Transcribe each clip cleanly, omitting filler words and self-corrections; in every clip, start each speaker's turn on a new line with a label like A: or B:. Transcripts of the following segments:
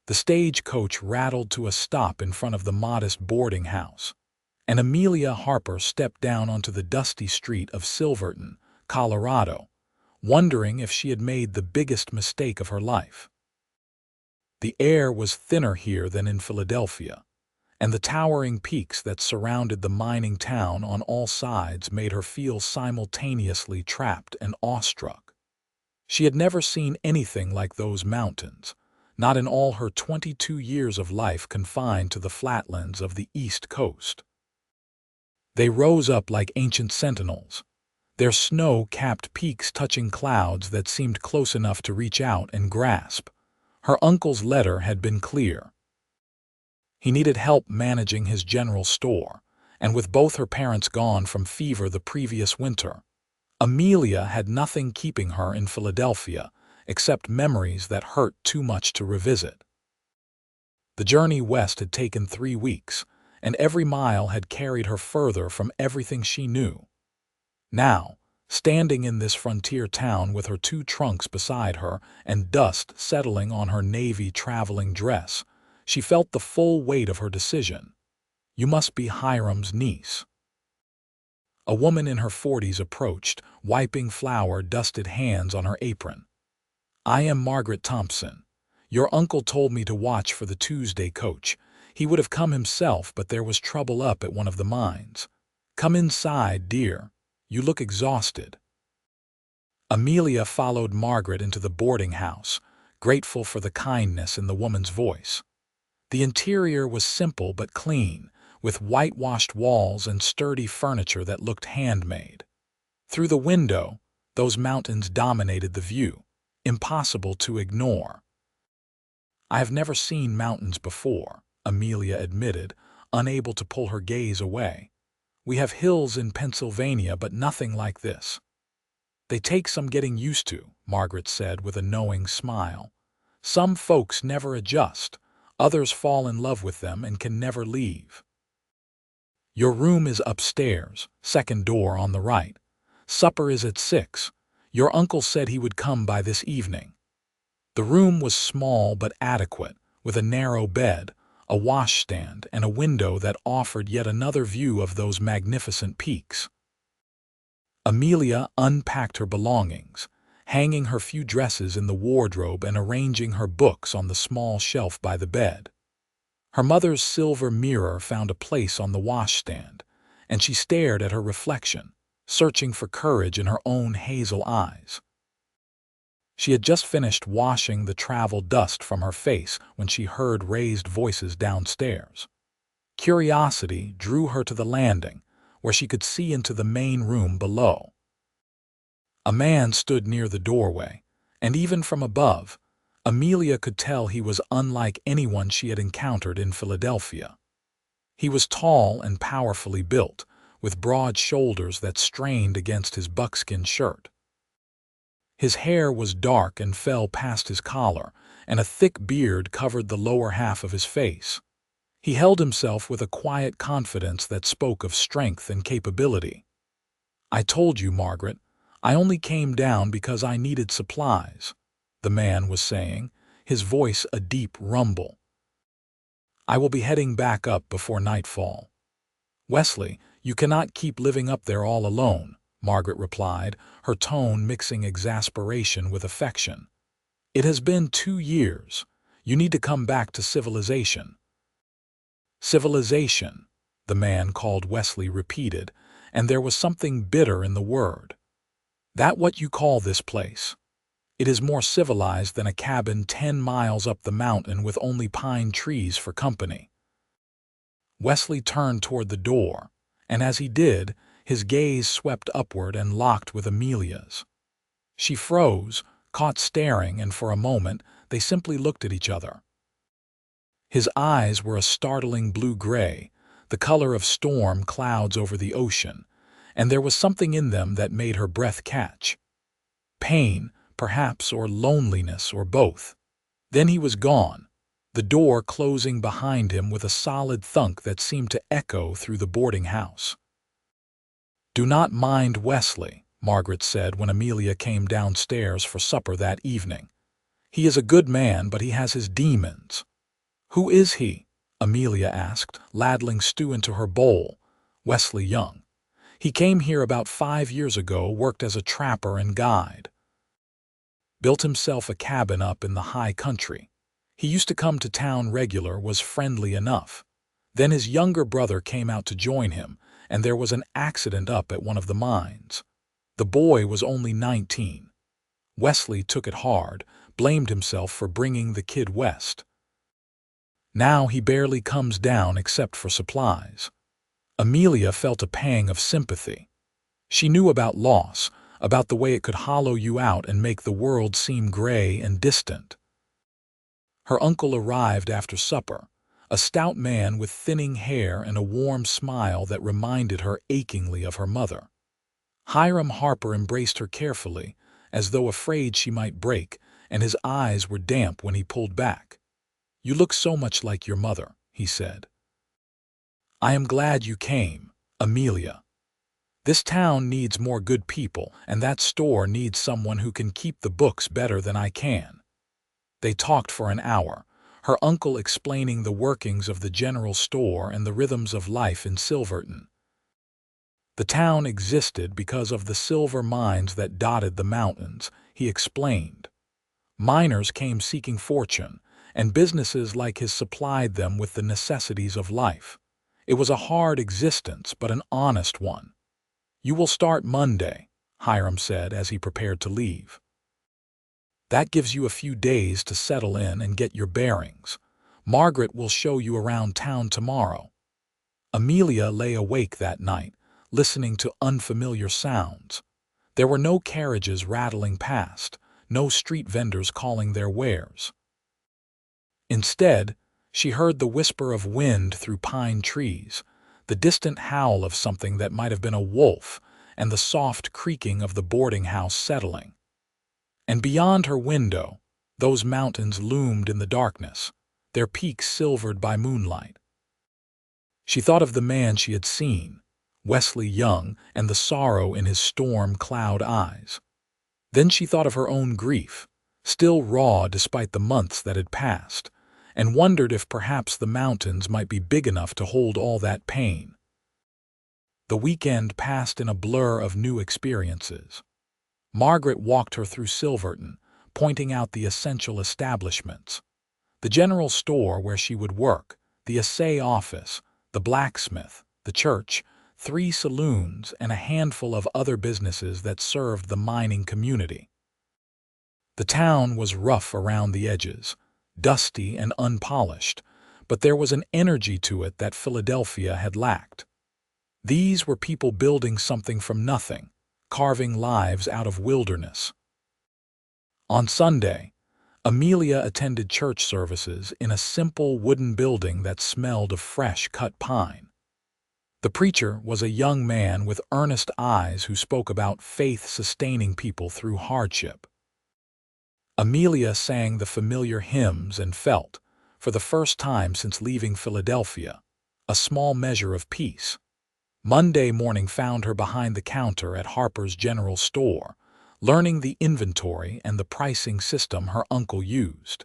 A: The stagecoach rattled to a stop in front of the modest boarding house, and Amelia Harper stepped down onto the dusty street of Silverton, Colorado, wondering if she had made the biggest mistake of her life. The air was thinner here than in Philadelphia, and the towering peaks that surrounded the mining town on all sides made her feel simultaneously trapped and awestruck. She had never seen anything like those mountains, not in all her 22 years of life confined to the flatlands of the East Coast. They rose up like ancient sentinels, their snow-capped peaks touching clouds that seemed close enough to reach out and grasp. Her uncle's letter had been clear. He needed help managing his general store, and with both her parents gone from fever the previous winter, Amelia had nothing keeping her in Philadelphia except memories that hurt too much to revisit. The journey west had taken 3 weeks, and every mile had carried her further from everything she knew. Now, standing in this frontier town with her 2 trunks beside her and dust settling on her navy traveling dress, she felt the full weight of her decision. You must be Hiram's niece. A woman in her 40s approached, wiping flour-dusted hands on her apron. I am Margaret Thompson. Your uncle told me to watch for the Tuesday coach. He would have come himself, but there was trouble up at one of the mines. Come inside, dear. You look exhausted. Amelia followed Margaret into the boarding house, grateful for the kindness in the woman's voice. The interior was simple but clean, with whitewashed walls and sturdy furniture that looked handmade. Through the window, those mountains dominated the view, impossible to ignore. I have never seen mountains before, Amelia admitted, unable to pull her gaze away. We have hills in Pennsylvania, but nothing like this. They take some getting used to, Margaret said with a knowing smile. Some folks never adjust, others fall in love with them and can never leave. Your room is upstairs, second door on the right. Supper is at 6. Your uncle said he would come by this evening. The room was small but adequate, with a narrow bed, a washstand, and a window that offered yet another view of those magnificent peaks. Amelia unpacked her belongings, hanging her few dresses in the wardrobe and arranging her books on the small shelf by the bed. Her mother's silver mirror found a place on the washstand, and she stared at her reflection, searching for courage in her own hazel eyes. She had just finished washing the travel dust from her face when she heard raised voices downstairs. Curiosity drew her to the landing, where she could see into the main room below. A man stood near the doorway, and even from above, Amelia could tell he was unlike anyone she had encountered in Philadelphia. He was tall and powerfully built, with broad shoulders that strained against his buckskin shirt. His hair was dark and fell past his collar, and a thick beard covered the lower half of his face. He held himself with a quiet confidence that spoke of strength and capability. I told you, Margaret, I only came down because I needed supplies, the man was saying, his voice a deep rumble. I will be heading back up before nightfall. Wesley, you cannot keep living up there all alone, Margaret replied, her tone mixing exasperation with affection. It has been 2 years. You need to come back to civilization. Civilization, the man called Wesley repeated, and there was something bitter in the word. That what you call this place? It is more civilized than a cabin 10 miles up the mountain with only pine trees for company. Wesley turned toward the door, and as he did, his gaze swept upward and locked with Amelia's. She froze, caught staring, and for a moment they simply looked at each other. His eyes were a startling blue-gray, the color of storm clouds over the ocean, and there was something in them that made her breath catch. Pain, perhaps, or loneliness, or both. Then he was gone, the door closing behind him with a solid thunk that seemed to echo through the boarding house. Do not mind Wesley, Margaret said when Amelia came downstairs for supper that evening. He is a good man, but he has his demons. "Who is he?" Amelia asked, ladling stew into her bowl. "Wesley Young. He came here about 5 years ago, worked as a trapper and guide. Built himself a cabin up in the high country. He used to come to town regular, was friendly enough. Then his younger brother came out to join him, and there was an accident up at one of the mines. The boy was only 19. Wesley took it hard, blamed himself for bringing the kid west. Now he barely comes down except for supplies." Amelia felt a pang of sympathy. She knew about loss, about the way it could hollow you out and make the world seem gray and distant. Her uncle arrived after supper, a stout man with thinning hair and a warm smile that reminded her achingly of her mother. Hiram Harper embraced her carefully, as though afraid she might break, and his eyes were damp when he pulled back. "You look so much like your mother," he said. "I am glad you came, Amelia. This town needs more good people, and that store needs someone who can keep the books better than I can." They talked for an hour, her uncle explaining the workings of the general store and the rhythms of life in Silverton. The town existed because of the silver mines that dotted the mountains, he explained. Miners came seeking fortune, and businesses like his supplied them with the necessities of life. It was a hard existence, but an honest one. "You will start Monday," Hiram said as he prepared to leave. "That gives you a few days to settle in and get your bearings. Margaret will show you around town tomorrow." Amelia lay awake that night, listening to unfamiliar sounds. There were no carriages rattling past, no street vendors calling their wares. Instead, she heard the whisper of wind through pine trees, the distant howl of something that might have been a wolf, and the soft creaking of the boarding house settling. And beyond her window, those mountains loomed in the darkness, their peaks silvered by moonlight. She thought of the man she had seen, Wesley Young, and the sorrow in his storm cloud eyes. Then she thought of her own grief, still raw despite the months that had passed, and wondered if perhaps the mountains might be big enough to hold all that pain. The weekend passed in a blur of new experiences. Margaret walked her through Silverton, pointing out the essential establishments. The general store where she would work, the assay office, the blacksmith, the church, 3 saloons, and a handful of other businesses that served the mining community. The town was rough around the edges, dusty and unpolished, but there was an energy to it that Philadelphia had lacked. These were people building something from nothing, carving lives out of wilderness. On Sunday, Amelia attended church services in a simple wooden building that smelled of fresh cut pine. The preacher was a young man with earnest eyes who spoke about faith sustaining people through hardship. Amelia sang the familiar hymns and felt, for the first time since leaving Philadelphia, a small measure of peace. Monday morning found her behind the counter at Harper's General Store, learning the inventory and the pricing system her uncle used.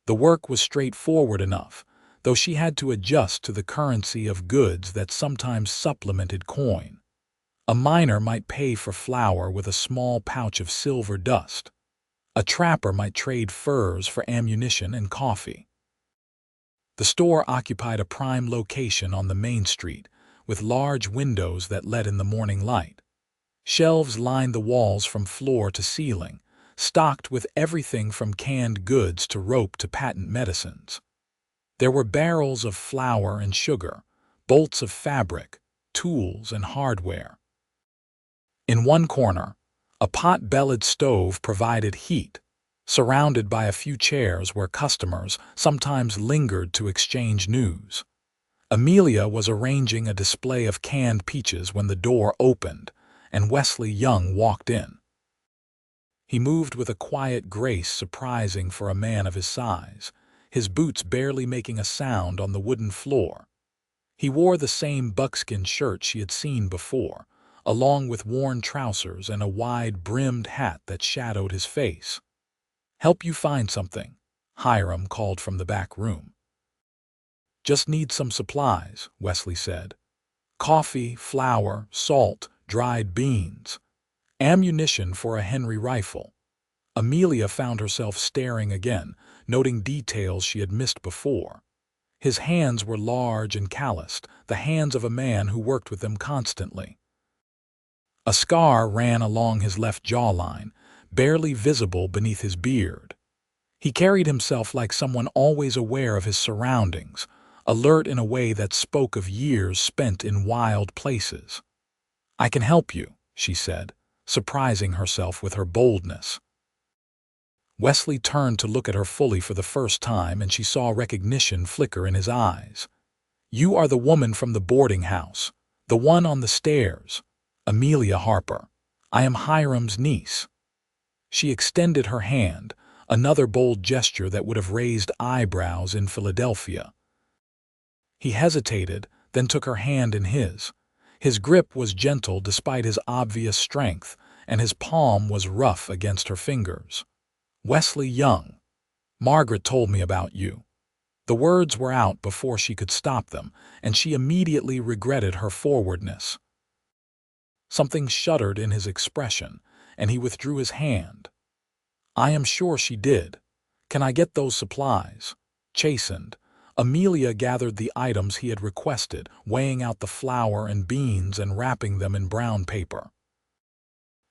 A: The work was straightforward enough, though she had to adjust to the currency of goods that sometimes supplemented coin. A miner might pay for flour with a small pouch of silver dust. A trapper might trade furs for ammunition and coffee. The store occupied a prime location on the main street, with large windows that let in the morning light. Shelves lined the walls from floor to ceiling, stocked with everything from canned goods to rope to patent medicines. There were barrels of flour and sugar, bolts of fabric, tools and hardware. In one corner, a pot-bellied stove provided heat, surrounded by a few chairs where customers sometimes lingered to exchange news. Amelia was arranging a display of canned peaches when the door opened, and Wesley Young walked in. He moved with a quiet grace surprising for a man of his size, his boots barely making a sound on the wooden floor. He wore the same buckskin shirt she had seen before, along with worn trousers and a wide-brimmed hat that shadowed his face. "Help you find something?" Hiram called from the back room. "Just need some supplies," Wesley said. "Coffee, flour, salt, dried beans. Ammunition for a Henry rifle." Amelia found herself staring again, noting details she had missed before. His hands were large and calloused, the hands of a man who worked with them constantly. A scar ran along his left jawline, barely visible beneath his beard. He carried himself like someone always aware of his surroundings, alert in a way that spoke of years spent in wild places. "I can help you," she said, surprising herself with her boldness. Wesley turned to look at her fully for the first time, and she saw recognition flicker in his eyes. "You are the woman from the boarding house, the one on the stairs. Amelia Harper. I am Hiram's niece." She extended her hand, another bold gesture that would have raised eyebrows in Philadelphia. He hesitated, then took her hand in his. His grip was gentle despite his obvious strength, and his palm was rough against her fingers. "Wesley Young. Margaret told me about you." The words were out before she could stop them, and she immediately regretted her forwardness. Something shuddered in his expression, and he withdrew his hand. "I am sure she did. Can I get those supplies?" Chastened, Amelia gathered the items he had requested, weighing out the flour and beans and wrapping them in brown paper.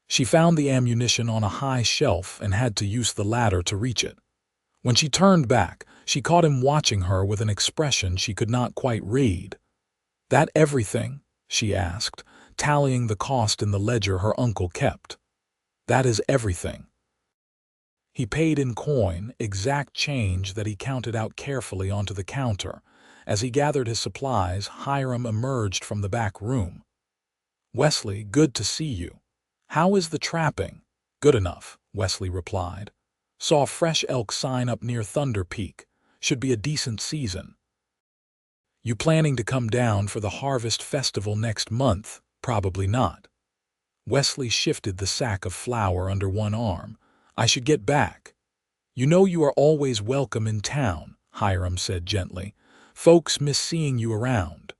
A: She found the ammunition on a high shelf and had to use the ladder to reach it. When she turned back, she caught him watching her with an expression she could not quite read. "That everything?" she asked, tallying the cost in the ledger her uncle kept. "That is everything." He paid in coin, exact change that he counted out carefully onto the counter. As he gathered his supplies, Hiram emerged from the back room. "Wesley, good to see you. How is the trapping?" "Good enough," Wesley replied. "Saw a fresh elk sign up near Thunder Peak. Should be a decent season." "You planning to come down for the Harvest Festival next month?" "Probably not." Wesley shifted the sack of flour under one arm. "I should get back." "You know you are always welcome in town," Hiram said gently. "Folks miss seeing you around."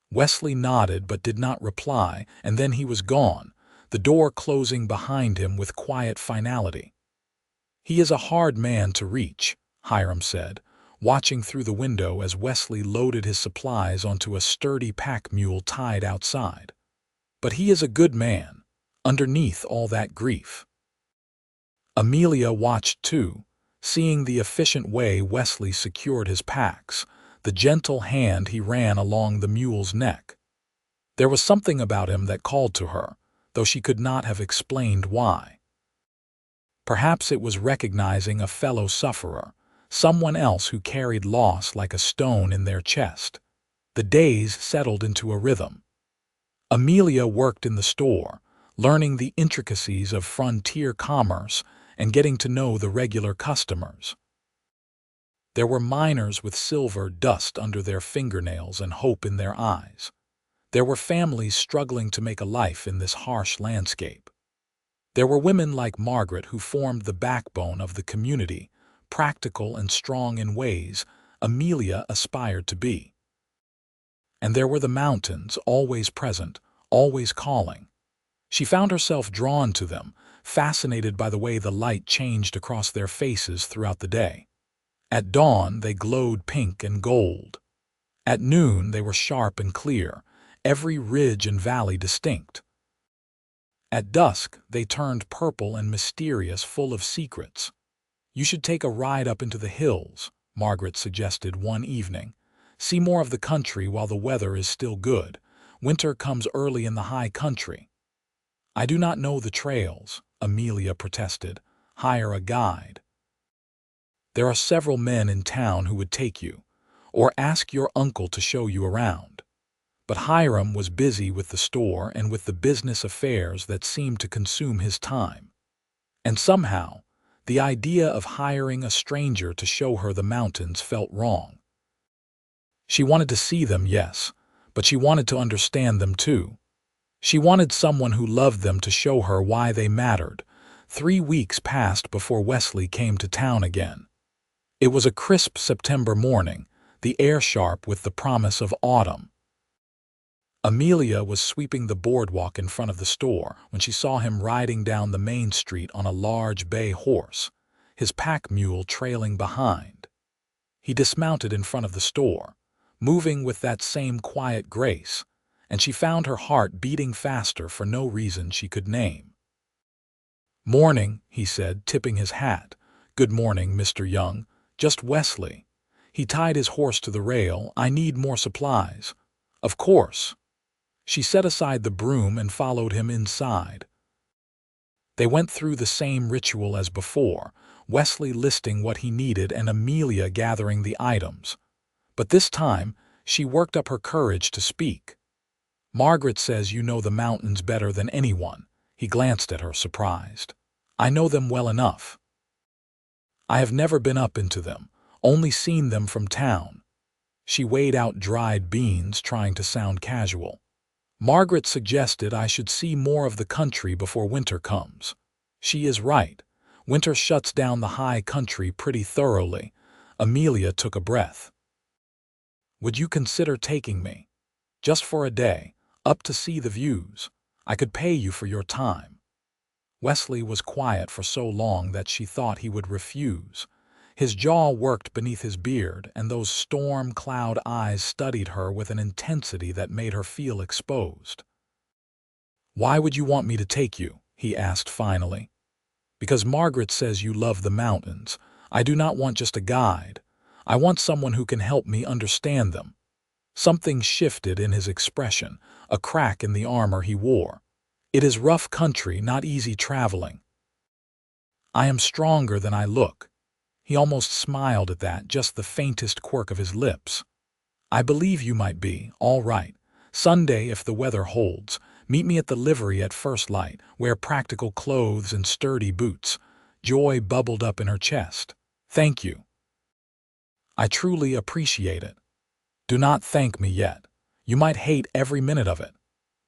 A: Wesley nodded but did not reply, and then he was gone, the door closing behind him with quiet finality. "He is a hard man to reach," Hiram said, watching through the window as Wesley loaded his supplies onto a sturdy pack mule tied outside. "But he is a good man, underneath all that grief." Amelia watched too, seeing the efficient way Wesley secured his packs, the gentle hand he ran along the mule's neck. There was something about him that called to her, though she could not have explained why. Perhaps it was recognizing a fellow sufferer, someone else who carried loss like a stone in their chest. The days settled into a rhythm. Amelia worked in the store, learning the intricacies of frontier commerce and getting to know the regular customers. There were miners with silver dust under their fingernails and hope in their eyes. There were families struggling to make a life in this harsh landscape. There were women like Margaret who formed the backbone of the community, practical and strong in ways Amelia aspired to be. And there were the mountains, always present, always calling. She found herself drawn to them, fascinated by the way the light changed across their faces throughout the day. At dawn, they glowed pink and gold. At noon, they were sharp and clear, every ridge and valley distinct. At dusk, they turned purple and mysterious, full of secrets. "You should take a ride up into the hills," Margaret suggested one evening. "See more of the country while the weather is still good. Winter comes early in the high country." "I do not know the trails," Amelia protested. "Hire a guide." "There are several men in town who would take you, or ask your uncle to show you around." But Hiram was busy with the store and with the business affairs that seemed to consume his time. And somehow, the idea of hiring a stranger to show her the mountains felt wrong. She wanted to see them, yes, but she wanted to understand them too. She wanted someone who loved them to show her why they mattered. 3 weeks passed before Wesley came to town again. It was a crisp September morning, the air sharp with the promise of autumn. Amelia was sweeping the boardwalk in front of the store when she saw him riding down the main street on a large bay horse, his pack mule trailing behind. He dismounted in front of the store, moving with that same quiet grace, and she found her heart beating faster for no reason she could name. "Morning," he said, tipping his hat. "Good morning, Mr. Young. Just Wesley." He tied his horse to the rail. "I need more supplies." "Of course." She set aside the broom and followed him inside. They went through the same ritual as before, Wesley listing what he needed and Amelia gathering the items. But this time, she worked up her courage to speak. "Margaret says you know the mountains better than anyone." He glanced at her, surprised. "I know them well enough. I have never been up into them, only seen them from town." She weighed out dried beans, trying to sound casual. "Margaret suggested I should see more of the country before winter comes. She is right. Winter shuts down the high country pretty thoroughly." Amelia took a breath. "Would you consider taking me? Just for a day, up to see the views. I could pay you for your time." Wesley was quiet for so long that she thought he would refuse. His jaw worked beneath his beard, and those storm cloud eyes studied her with an intensity that made her feel exposed. "Why would you want me to take you?" he asked finally. "Because Margaret says you love the mountains. I do not want just a guide. I want someone who can help me understand them." Something shifted in his expression, a crack in the armor he wore. "It is rough country, not easy traveling." "I am stronger than I look." He almost smiled at that, just the faintest quirk of his lips. "I believe you might be. All right. Sunday, if the weather holds. Meet me at the livery at first light. Wear practical clothes and sturdy boots." Joy bubbled up in her chest. "Thank you. I truly appreciate it." "Do not thank me yet. You might hate every minute of it."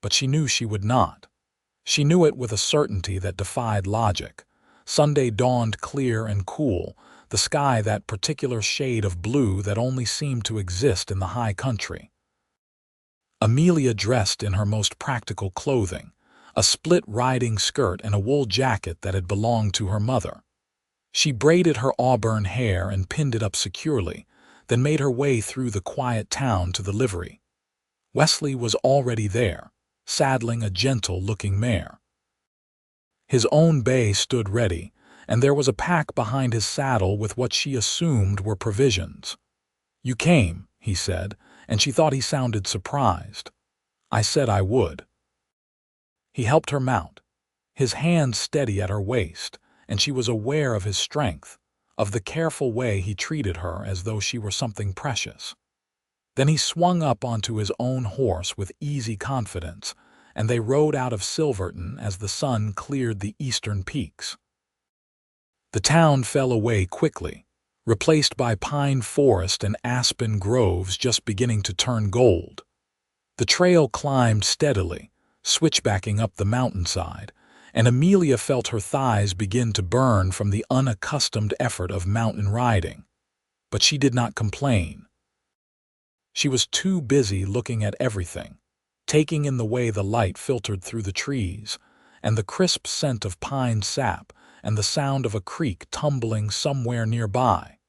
A: But she knew she would not. She knew it with a certainty that defied logic. Sunday dawned clear and cool, the sky that particular shade of blue that only seemed to exist in the high country. Amelia dressed in her most practical clothing, a split riding skirt and a wool jacket that had belonged to her mother. She braided her auburn hair and pinned it up securely, then made her way through the quiet town to the livery. Wesley was already there, saddling a gentle-looking mare. His own bay stood ready, and there was a pack behind his saddle with what she assumed were provisions. "You came," he said, and she thought he sounded surprised. "I said I would." He helped her mount, his hand steady at her waist, and she was aware of his strength, of the careful way he treated her as though she were something precious. Then he swung up onto his own horse with easy confidence, and they rode out of Silverton as the sun cleared the eastern peaks. The town fell away quickly, replaced by pine forest and aspen groves just beginning to turn gold. The trail climbed steadily, switchbacking up the mountainside, and Amelia felt her thighs begin to burn from the unaccustomed effort of mountain riding. But she did not complain. She was too busy looking at everything, taking in the way the light filtered through the trees, and the crisp scent of pine sap, and the sound of a creek tumbling somewhere nearby.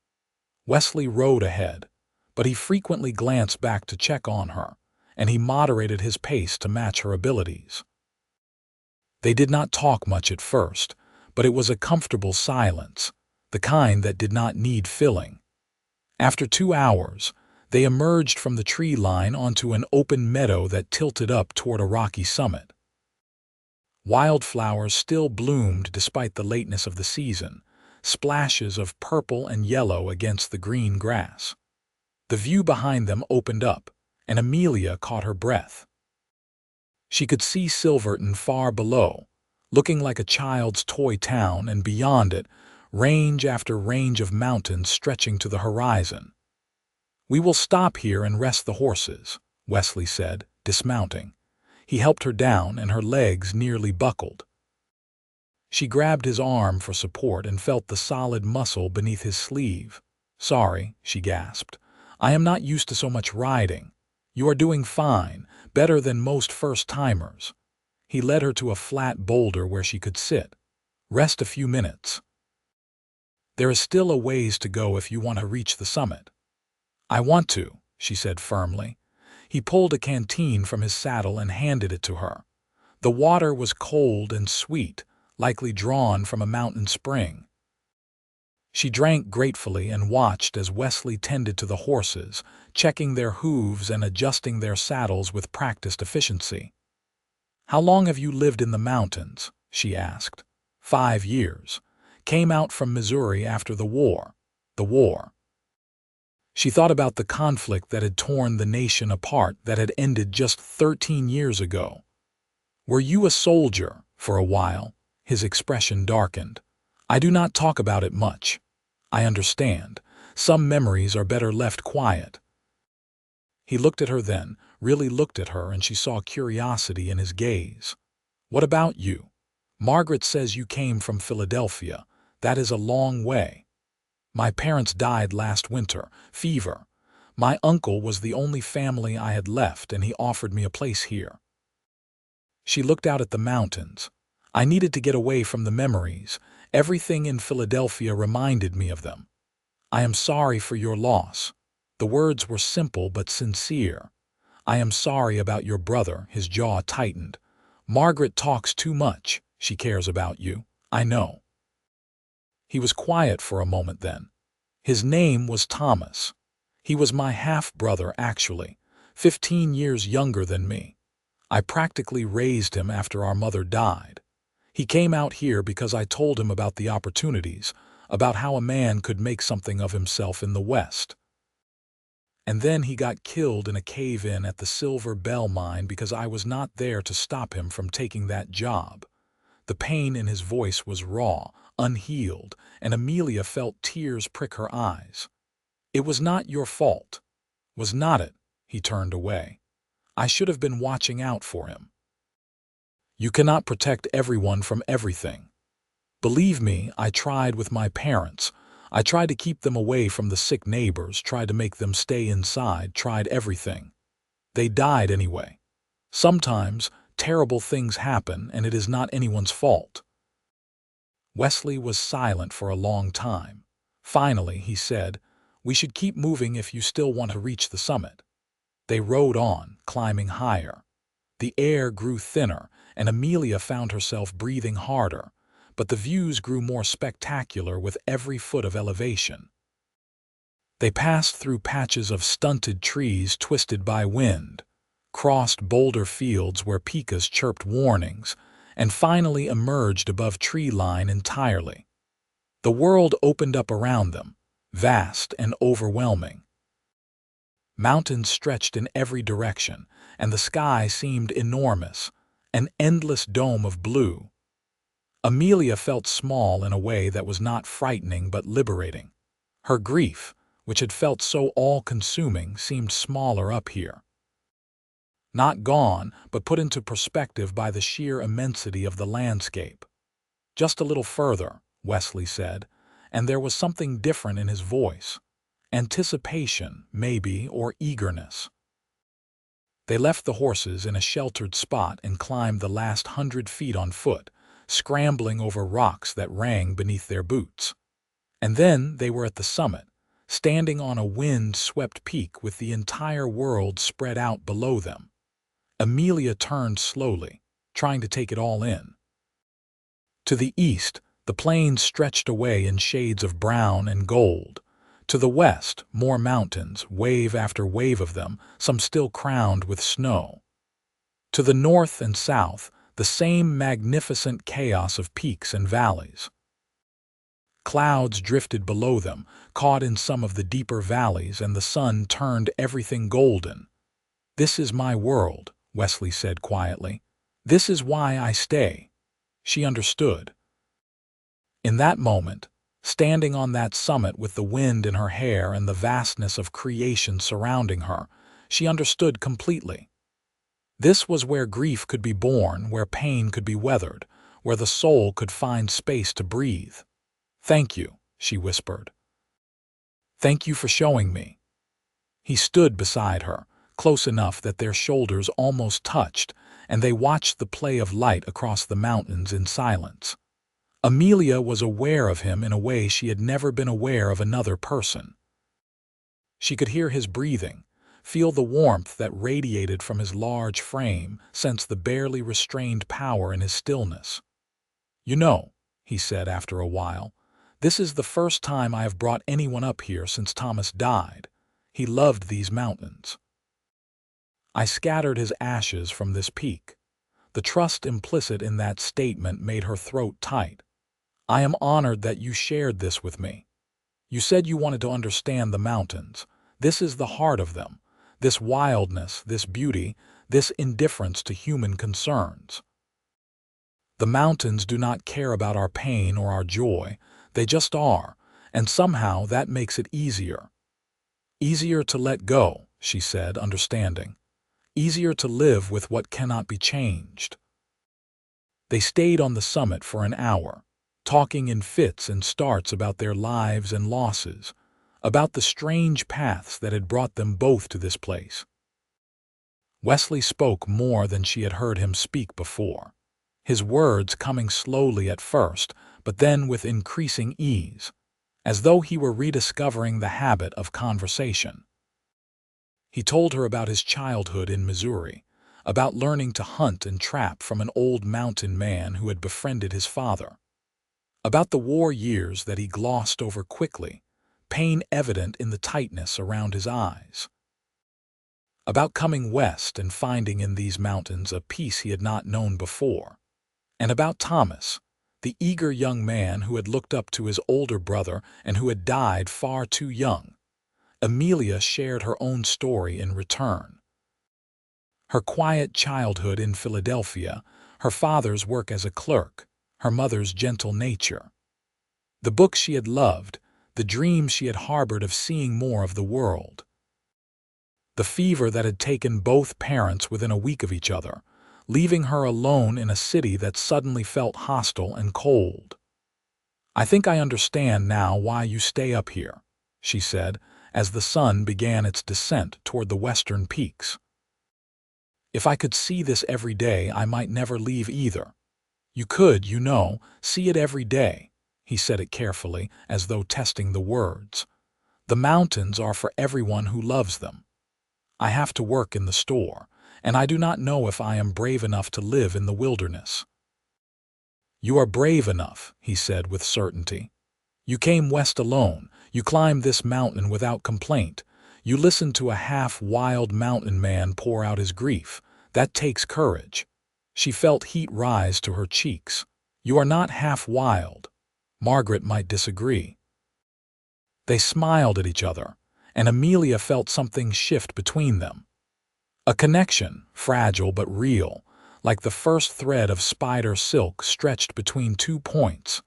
A: Wesley rode ahead, but he frequently glanced back to check on her, and he moderated his pace to match her abilities. They did not talk much at first, but it was a comfortable silence, the kind that did not need filling. After 2 hours, they emerged from the tree line onto an open meadow that tilted up toward a rocky summit. Wildflowers still bloomed despite the lateness of the season, splashes of purple and yellow against the green grass. The view behind them opened up, and Amelia caught her breath. She could see Silverton far below, looking like a child's toy town, and beyond it, range after range of mountains stretching to the horizon. "We will stop here and rest the horses," Wesley said, dismounting. He helped her down, and her legs nearly buckled. She grabbed his arm for support and felt the solid muscle beneath his sleeve. "Sorry," she gasped. "I am not used to so much riding. You are doing fine, better than most first-timers." He led her to a flat boulder where she could sit. "Rest a few minutes. There is still a ways to go if you want to reach the summit." "I want to," she said firmly. He pulled a canteen from his saddle and handed it to her. The water was cold and sweet, likely drawn from a mountain spring. She drank gratefully and watched as Wesley tended to the horses, checking their hooves and adjusting their saddles with practiced efficiency. "How long have you lived in the mountains?" she asked. 5 years. Came out from Missouri after the war. The war. She thought about the conflict that had torn the nation apart, that had ended just 13 years ago. "Were you a soldier for a while?" His expression darkened. "I do not talk about it much. I understand. Some memories are better left quiet." He looked at her then, really looked at her, and she saw curiosity in his gaze. "What about you? Margaret says you came from Philadelphia. That is a long way." "My parents died last winter. Fever. My uncle was the only family I had left, and he offered me a place here." She looked out at the mountains. "I needed to get away from the memories. Everything in Philadelphia reminded me of them. I am sorry for your loss." The words were simple but sincere. "I am sorry about your brother." His jaw tightened. "Margaret talks too much. She cares about you. I know." He was quiet for a moment then. "His name was Thomas. He was my half-brother, actually, 15 years younger than me. I practically raised him after our mother died. He came out here because I told him about the opportunities, about how a man could make something of himself in the West. And then he got killed in a cave-in at the Silver Bell mine because I was not there to stop him from taking that job." The pain in his voice was raw, unhealed, and Amelia felt tears prick her eyes. "It was not your fault." "Was not it?" He turned away. "I should have been watching out for him." "You cannot protect everyone from everything. Believe me, I tried with my parents. I tried to keep them away from the sick neighbors, tried to make them stay inside, tried everything. They died anyway. Sometimes terrible things happen, and it is not anyone's fault." Wesley was silent for a long time. Finally, he said, "We should keep moving if you still want to reach the summit." They rode on, climbing higher. The air grew thinner, and Amelia found herself breathing harder, but the views grew more spectacular with every foot of elevation. They passed through patches of stunted trees twisted by wind, crossed boulder fields where pikas chirped warnings, and finally emerged above tree line entirely. The world opened up around them, vast and overwhelming. Mountains stretched in every direction, and the sky seemed enormous, an endless dome of blue. Amelia felt small in a way that was not frightening but liberating. Her grief, which had felt so all-consuming, seemed smaller up here. Not gone, but put into perspective by the sheer immensity of the landscape. "Just a little further," Wesley said, and there was something different in his voice. Anticipation, maybe, or eagerness. They left the horses in a sheltered spot and climbed the last 100 feet on foot, scrambling over rocks that rang beneath their boots. And then they were at the summit, standing on a wind-swept peak with the entire world spread out below them. Amelia turned slowly, trying to take it all in. To the east, the plains stretched away in shades of brown and gold. To the west, more mountains, wave after wave of them, some still crowned with snow. To the north and south, the same magnificent chaos of peaks and valleys. Clouds drifted below them, caught in some of the deeper valleys, and the sun turned everything golden. "This is my world," Wesley said quietly. "This is why I stay." She understood. In that moment, standing on that summit with the wind in her hair and the vastness of creation surrounding her, she understood completely. This was where grief could be born, where pain could be weathered, where the soul could find space to breathe. "Thank you," she whispered. Thank you for showing me." He stood beside her, close enough that their shoulders almost touched, and they watched the play of light across the mountains in silence. Amelia was aware of him in a way she had never been aware of another person. She could hear his breathing, feel the warmth that radiated from his large frame, sense the barely restrained power in his stillness. "You know," he said after a while, "this is the first time I have brought anyone up here since Thomas died. He loved these mountains. I scattered his ashes from this peak." The trust implicit in that statement made her throat tight. "I am honored that you shared this with me. You said you wanted to understand the mountains. This is the heart of them. This wildness, this beauty, this indifference to human concerns. The mountains do not care about our pain or our joy. They just are, and somehow that makes it easier. Easier to let go," she said, understanding. "Easier to live with what cannot be changed." They stayed on the summit for an hour, talking in fits and starts about their lives and losses, about the strange paths that had brought them both to this place. Wesley spoke more than she had heard him speak before, his words coming slowly at first, but then with increasing ease, as though he were rediscovering the habit of conversation. He told her about his childhood in Missouri, about learning to hunt and trap from an old mountain man who had befriended his father, about the war years that he glossed over quickly, pain evident in the tightness around his eyes, about coming west and finding in these mountains a peace he had not known before, and about Thomas, the eager young man who had looked up to his older brother and who had died far too young. Amelia shared her own story in return. Her quiet childhood in Philadelphia, her father's work as a clerk, her mother's gentle nature. The books she had loved, the dreams she had harbored of seeing more of the world. The fever that had taken both parents within a week of each other, leaving her alone in a city that suddenly felt hostile and cold. "I think I understand now why you stay up here," she said, as the sun began its descent toward the western peaks. "If I could see this every day, I might never leave either." "You could, you know, see it every day." He said it carefully, as though testing the words. "The mountains are for everyone who loves them. I have to work in the store, and I do not know if I am brave enough to live in the wilderness." "You are brave enough," he said with certainty. "You came west alone. You climbed this mountain without complaint. You listened to a half-wild mountain man pour out his grief. That takes courage." She felt heat rise to her cheeks. "You are not half-wild." Margaret might disagree. They smiled at each other, and Amelia felt something shift between them. A connection, fragile but real, like the first thread of spider silk stretched between 2 points.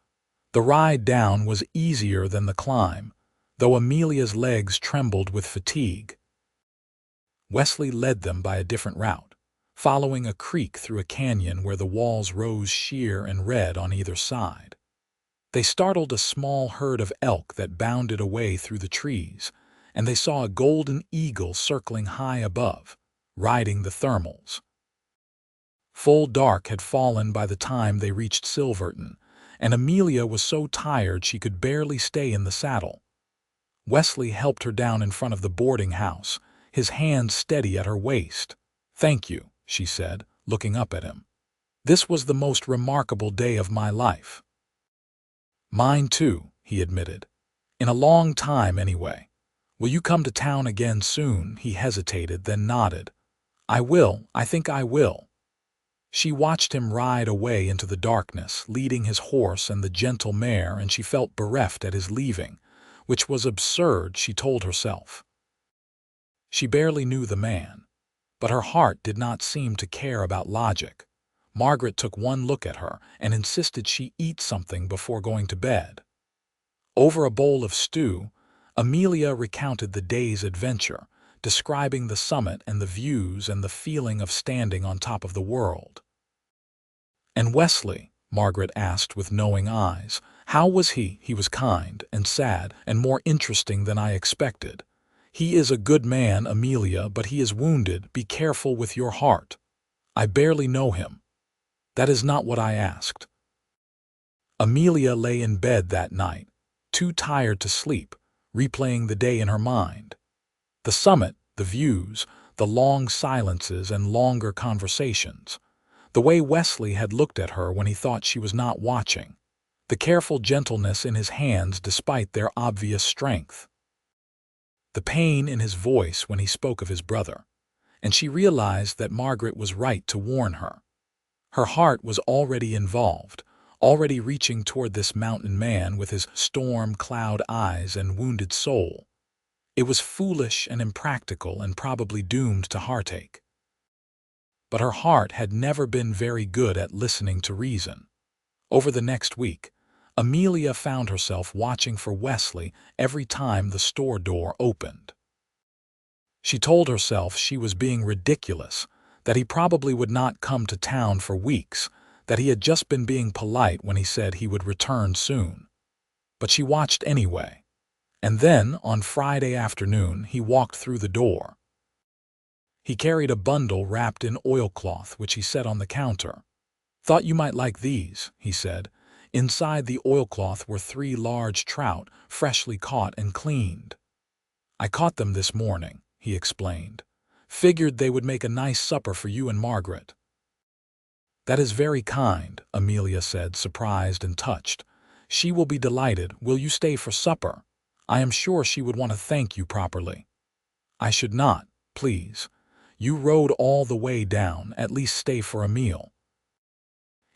A: The ride down was easier than the climb, though Amelia's legs trembled with fatigue. Wesley led them by a different route, following a creek through a canyon where the walls rose sheer and red on either side. They startled a small herd of elk that bounded away through the trees, and they saw a golden eagle circling high above, riding the thermals. Full dark had fallen by the time they reached Silverton, and Amelia was so tired she could barely stay in the saddle. Wesley helped her down in front of the boarding house, his hand steady at her waist. "Thank you," she said, looking up at him. "This was the most remarkable day of my life." "Mine too," he admitted. "In a long time, anyway. Will you come to town again soon?" He hesitated, then nodded. "I will. I think I will." She watched him ride away into the darkness, leading his horse and the gentle mare, and she felt bereft at his leaving, which was absurd, she told herself. She barely knew the man, but her heart did not seem to care about logic. Margaret took one look at her and insisted she eat something before going to bed. Over a bowl of stew, Amelia recounted the day's adventure, describing the summit and the views and the feeling of standing on top of the world. "And Wesley," Margaret asked with knowing eyes, How was he? He was kind and sad and more interesting than I expected. He is a good man, Amelia, but he is wounded. Be careful with your heart. I barely know him. That is not what I asked. Amelia lay in bed that night, too tired to sleep, replaying the day in her mind. The summit, the views, the long silences and longer conversations. The way Wesley had looked at her when he thought she was not watching. The careful gentleness in his hands despite their obvious strength. The pain in his voice when he spoke of his brother. And she realized that Margaret was right to warn her. Her heart was already involved, already reaching toward this mountain man with his storm cloud eyes and wounded soul. It was foolish and impractical and probably doomed to heartache. But her heart had never been very good at listening to reason. Over the next week, Amelia found herself watching for Wesley every time the store door opened. She told herself she was being ridiculous, that he probably would not come to town for weeks, that he had just been being polite when he said he would return soon. But she watched anyway. And then, on Friday afternoon, he walked through the door. He carried a bundle wrapped in oilcloth which he set on the counter. "Thought you might like these," he said. Inside the oilcloth were 3 large trout, freshly caught and cleaned. "I caught them this morning," he explained. "Figured they would make a nice supper for you and Margaret." "That is very kind," Amelia said, surprised and touched. "She will be delighted. Will you stay for supper? I am sure she would want to thank you properly." "I should not, please. You rode all the way down, at least stay for a meal."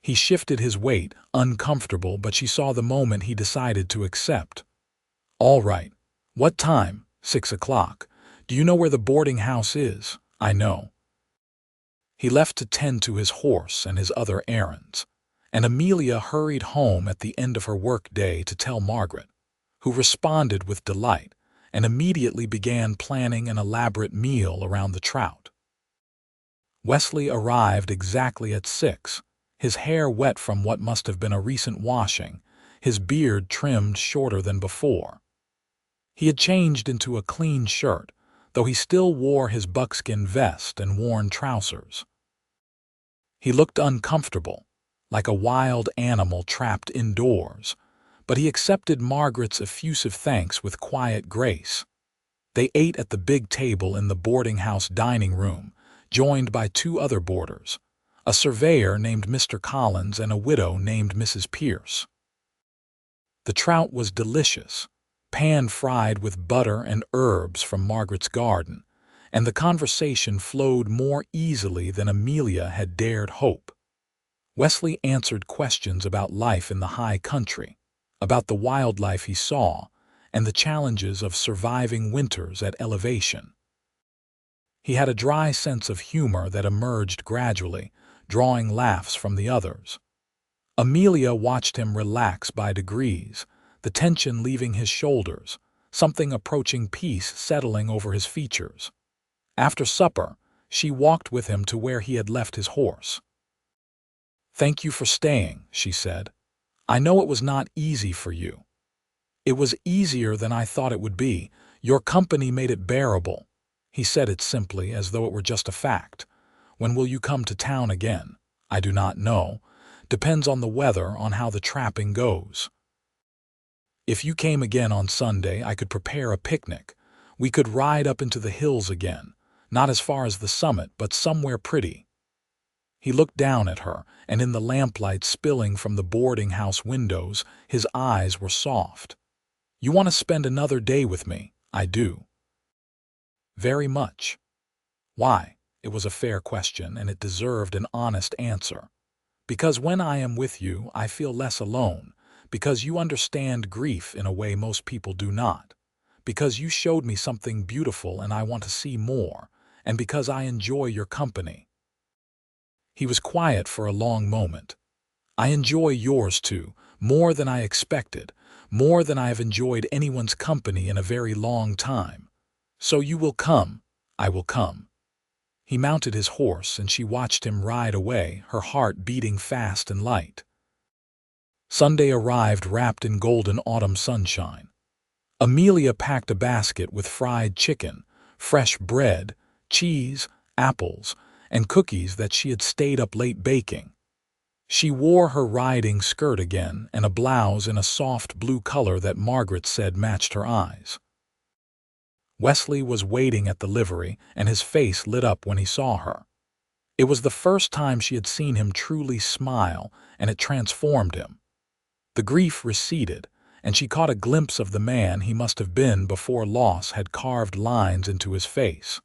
A: He shifted his weight, uncomfortable, but she saw the moment he decided to accept. "All right. What time?" 6 o'clock. "Do you know where the boarding house is?" "I know." He left to tend to his horse and his other errands, and Amelia hurried home at the end of her work day to tell Margaret, who responded with delight and immediately began planning an elaborate meal around the trout. Wesley arrived exactly at 6, his hair wet from what must have been a recent washing, his beard trimmed shorter than before. He had changed into a clean shirt, though he still wore his buckskin vest and worn trousers. He looked uncomfortable, like a wild animal trapped indoors, but he accepted Margaret's effusive thanks with quiet grace. They ate at the big table in the boarding house dining room, joined by 2 other boarders, a surveyor named Mr. Collins and a widow named Mrs. Pierce. The trout was delicious, pan-fried with butter and herbs from Margaret's garden, and the conversation flowed more easily than Amelia had dared hope. Wesley answered questions about life in the high country, about the wildlife he saw, and the challenges of surviving winters at elevation. He had a dry sense of humor that emerged gradually, drawing laughs from the others. Amelia watched him relax by degrees, the tension leaving his shoulders, something approaching peace settling over his features. After supper, she walked with him to where he had left his horse. "Thank you for staying," she said. "I know it was not easy for you." "It was easier than I thought it would be. Your company made it bearable." He said it simply, as though it were just a fact. "When will you come to town again?" "I do not know. Depends on the weather, on how the trapping goes." "If you came again on Sunday, I could prepare a picnic. We could ride up into the hills again, not as far as the summit, but somewhere pretty." He looked down at her, and in the lamplight spilling from the boarding house windows, his eyes were soft. "You want to spend another day with me?" "I do." "Very much." "Why?" It was a fair question, and it deserved an honest answer. "Because when I am with you, I feel less alone. Because you understand grief in a way most people do not. Because you showed me something beautiful and I want to see more. And because I enjoy your company." He was quiet for a long moment. "I enjoy yours too, more than I expected, more than I have enjoyed anyone's company in a very long time. So you will come?" "I will come." He mounted his horse and she watched him ride away, her heart beating fast and light. Sunday arrived wrapped in golden autumn sunshine. Amelia packed a basket with fried chicken, fresh bread, cheese, apples, and cookies that she had stayed up late baking. She wore her riding skirt again and a blouse in a soft blue color that Margaret said matched her eyes. Wesley was waiting at the livery, and his face lit up when he saw her. It was the first time she had seen him truly smile, and it transformed him. The grief receded, and she caught a glimpse of the man he must have been before loss had carved lines into his face.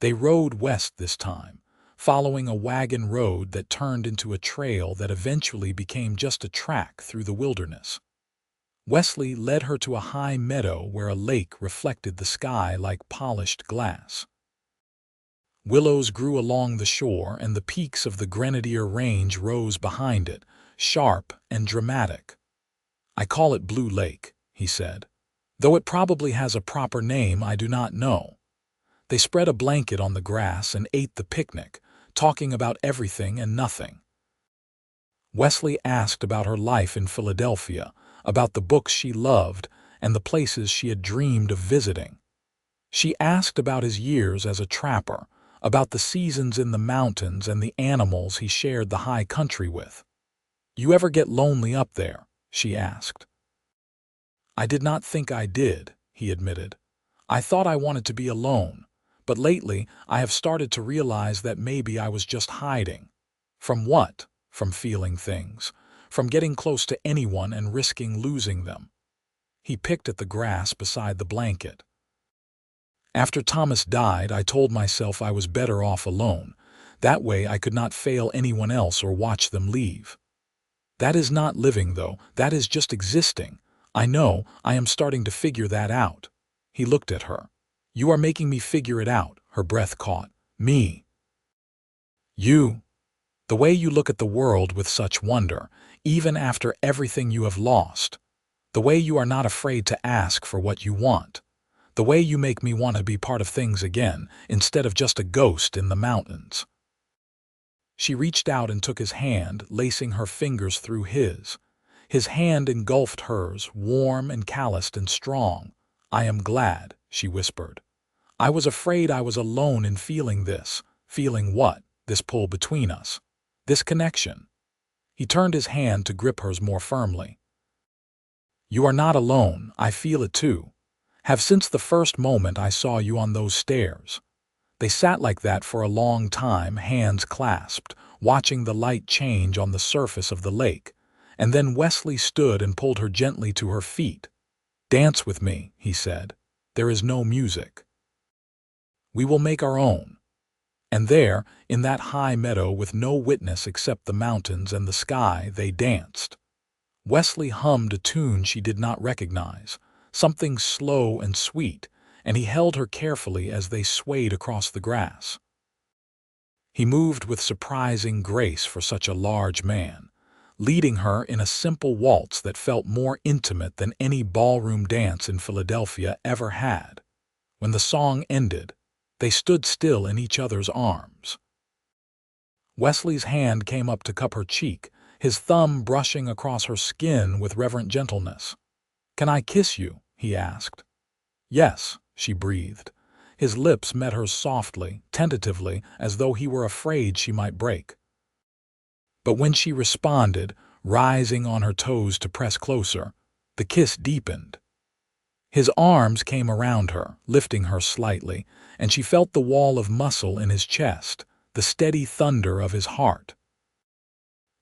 A: They rode west this time, following a wagon road that turned into a trail that eventually became just a track through the wilderness. Wesley led her to a high meadow where a lake reflected the sky like polished glass. Willows grew along the shore, and the peaks of the Grenadier Range rose behind it, sharp and dramatic. "I call it Blue Lake," he said. "Though it probably has a proper name I do not know." They spread a blanket on the grass and ate the picnic, talking about everything and nothing. Wesley asked about her life in Philadelphia, about the books she loved and the places she had dreamed of visiting. She asked about his years as a trapper, about the seasons in the mountains and the animals he shared the high country with. "You ever get lonely up there?" she asked. "I did not think I did," he admitted. "I thought I wanted to be alone, but lately I have started to realize that maybe I was just hiding." "From what?" "From feeling things, from getting close to anyone and risking losing them." He picked at the grass beside the blanket. "After Thomas died, I told myself I was better off alone. That way I could not fail anyone else or watch them leave." "That is not living, though. That is just existing. I know, I am starting to figure that out." He looked at her. "You are making me figure it out," her breath caught. "Me?" "You. The way you look at the world with such wonder, even after everything you have lost. The way you are not afraid to ask for what you want. The way you make me want to be part of things again, instead of just a ghost in the mountains." She reached out and took his hand, lacing her fingers through his. His hand engulfed hers, warm and calloused and strong. "I am glad," she whispered. "I was afraid I was alone in feeling this." "Feeling what?" "This pull between us. This connection." He turned his hand to grip hers more firmly. "You are not alone. I feel it too. Have since the first moment I saw you on those stairs." They sat like that for a long time, hands clasped, watching the light change on the surface of the lake, and then Wesley stood and pulled her gently to her feet. "Dance with me," he said. "There is no music. We will make our own." And there, in that high meadow with no witness except the mountains and the sky, they danced. Wesley hummed a tune she did not recognize, something slow and sweet, and he held her carefully as they swayed across the grass. He moved with surprising grace for such a large man, leading her in a simple waltz that felt more intimate than any ballroom dance in Philadelphia ever had. When the song ended, they stood still in each other's arms. Wesley's hand came up to cup her cheek, his thumb brushing across her skin with reverent gentleness. "Can I kiss you?" he asked. "Yes," she breathed. His lips met hers softly, tentatively, as though he were afraid she might break. But when she responded, rising on her toes to press closer, the kiss deepened. His arms came around her, lifting her slightly, and she felt the wall of muscle in his chest, the steady thunder of his heart.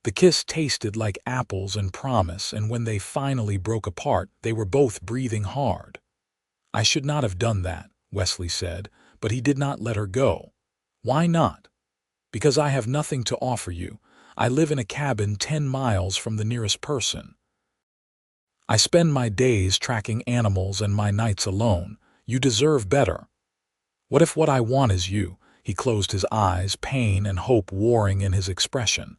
A: The kiss tasted like apples and promise, and when they finally broke apart, they were both breathing hard. "I should not have done that," Wesley said, but he did not let her go. "Why not?" "Because I have nothing to offer you. I live in a cabin 10 miles from the nearest person. I spend my days tracking animals and my nights alone. You deserve better." "What if what I want is you?" He closed his eyes, pain and hope warring in his expression.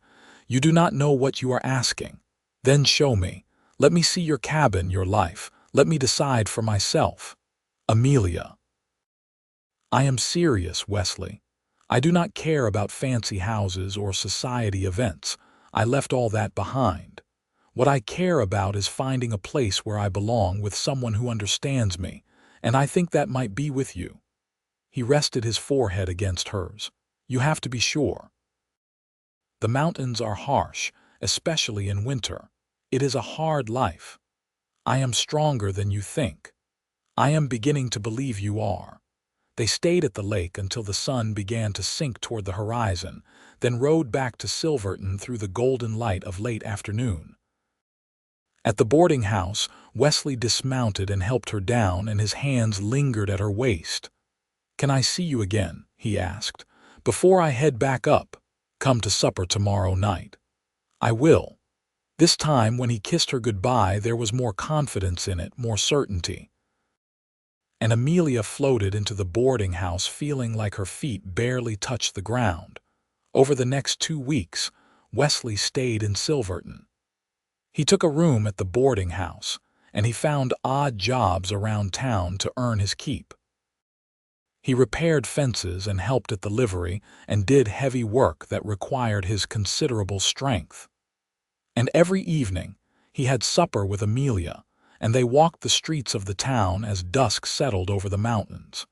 A: "You do not know what you are asking. Then show me. Let me see your cabin, your life. Let me decide for myself." "Amelia." "I am serious, Wesley. I do not care about fancy houses or society events. I left all that behind. What I care about is finding a place where I belong with someone who understands me, and I think that might be with you." He rested his forehead against hers. "You have to be sure. The mountains are harsh, especially in winter. It is a hard life. I am stronger than you think. I am beginning to believe you are." They stayed at the lake until the sun began to sink toward the horizon, then rode back to Silverton through the golden light of late afternoon. At the boarding house, Wesley dismounted and helped her down, and his hands lingered at her waist. "Can I see you again?" he asked. "Before I head back up, come to supper tomorrow night." "I will." This time, when he kissed her goodbye, there was more confidence in it, more certainty. And Amelia floated into the boarding house feeling like her feet barely touched the ground. Over the next 2 weeks, Wesley stayed in Silverton. He took a room at the boarding house, and he found odd jobs around town to earn his keep. He repaired fences and helped at the livery and did heavy work that required his considerable strength. And every evening, he had supper with Amelia, and they walked the streets of the town as dusk settled over the mountains.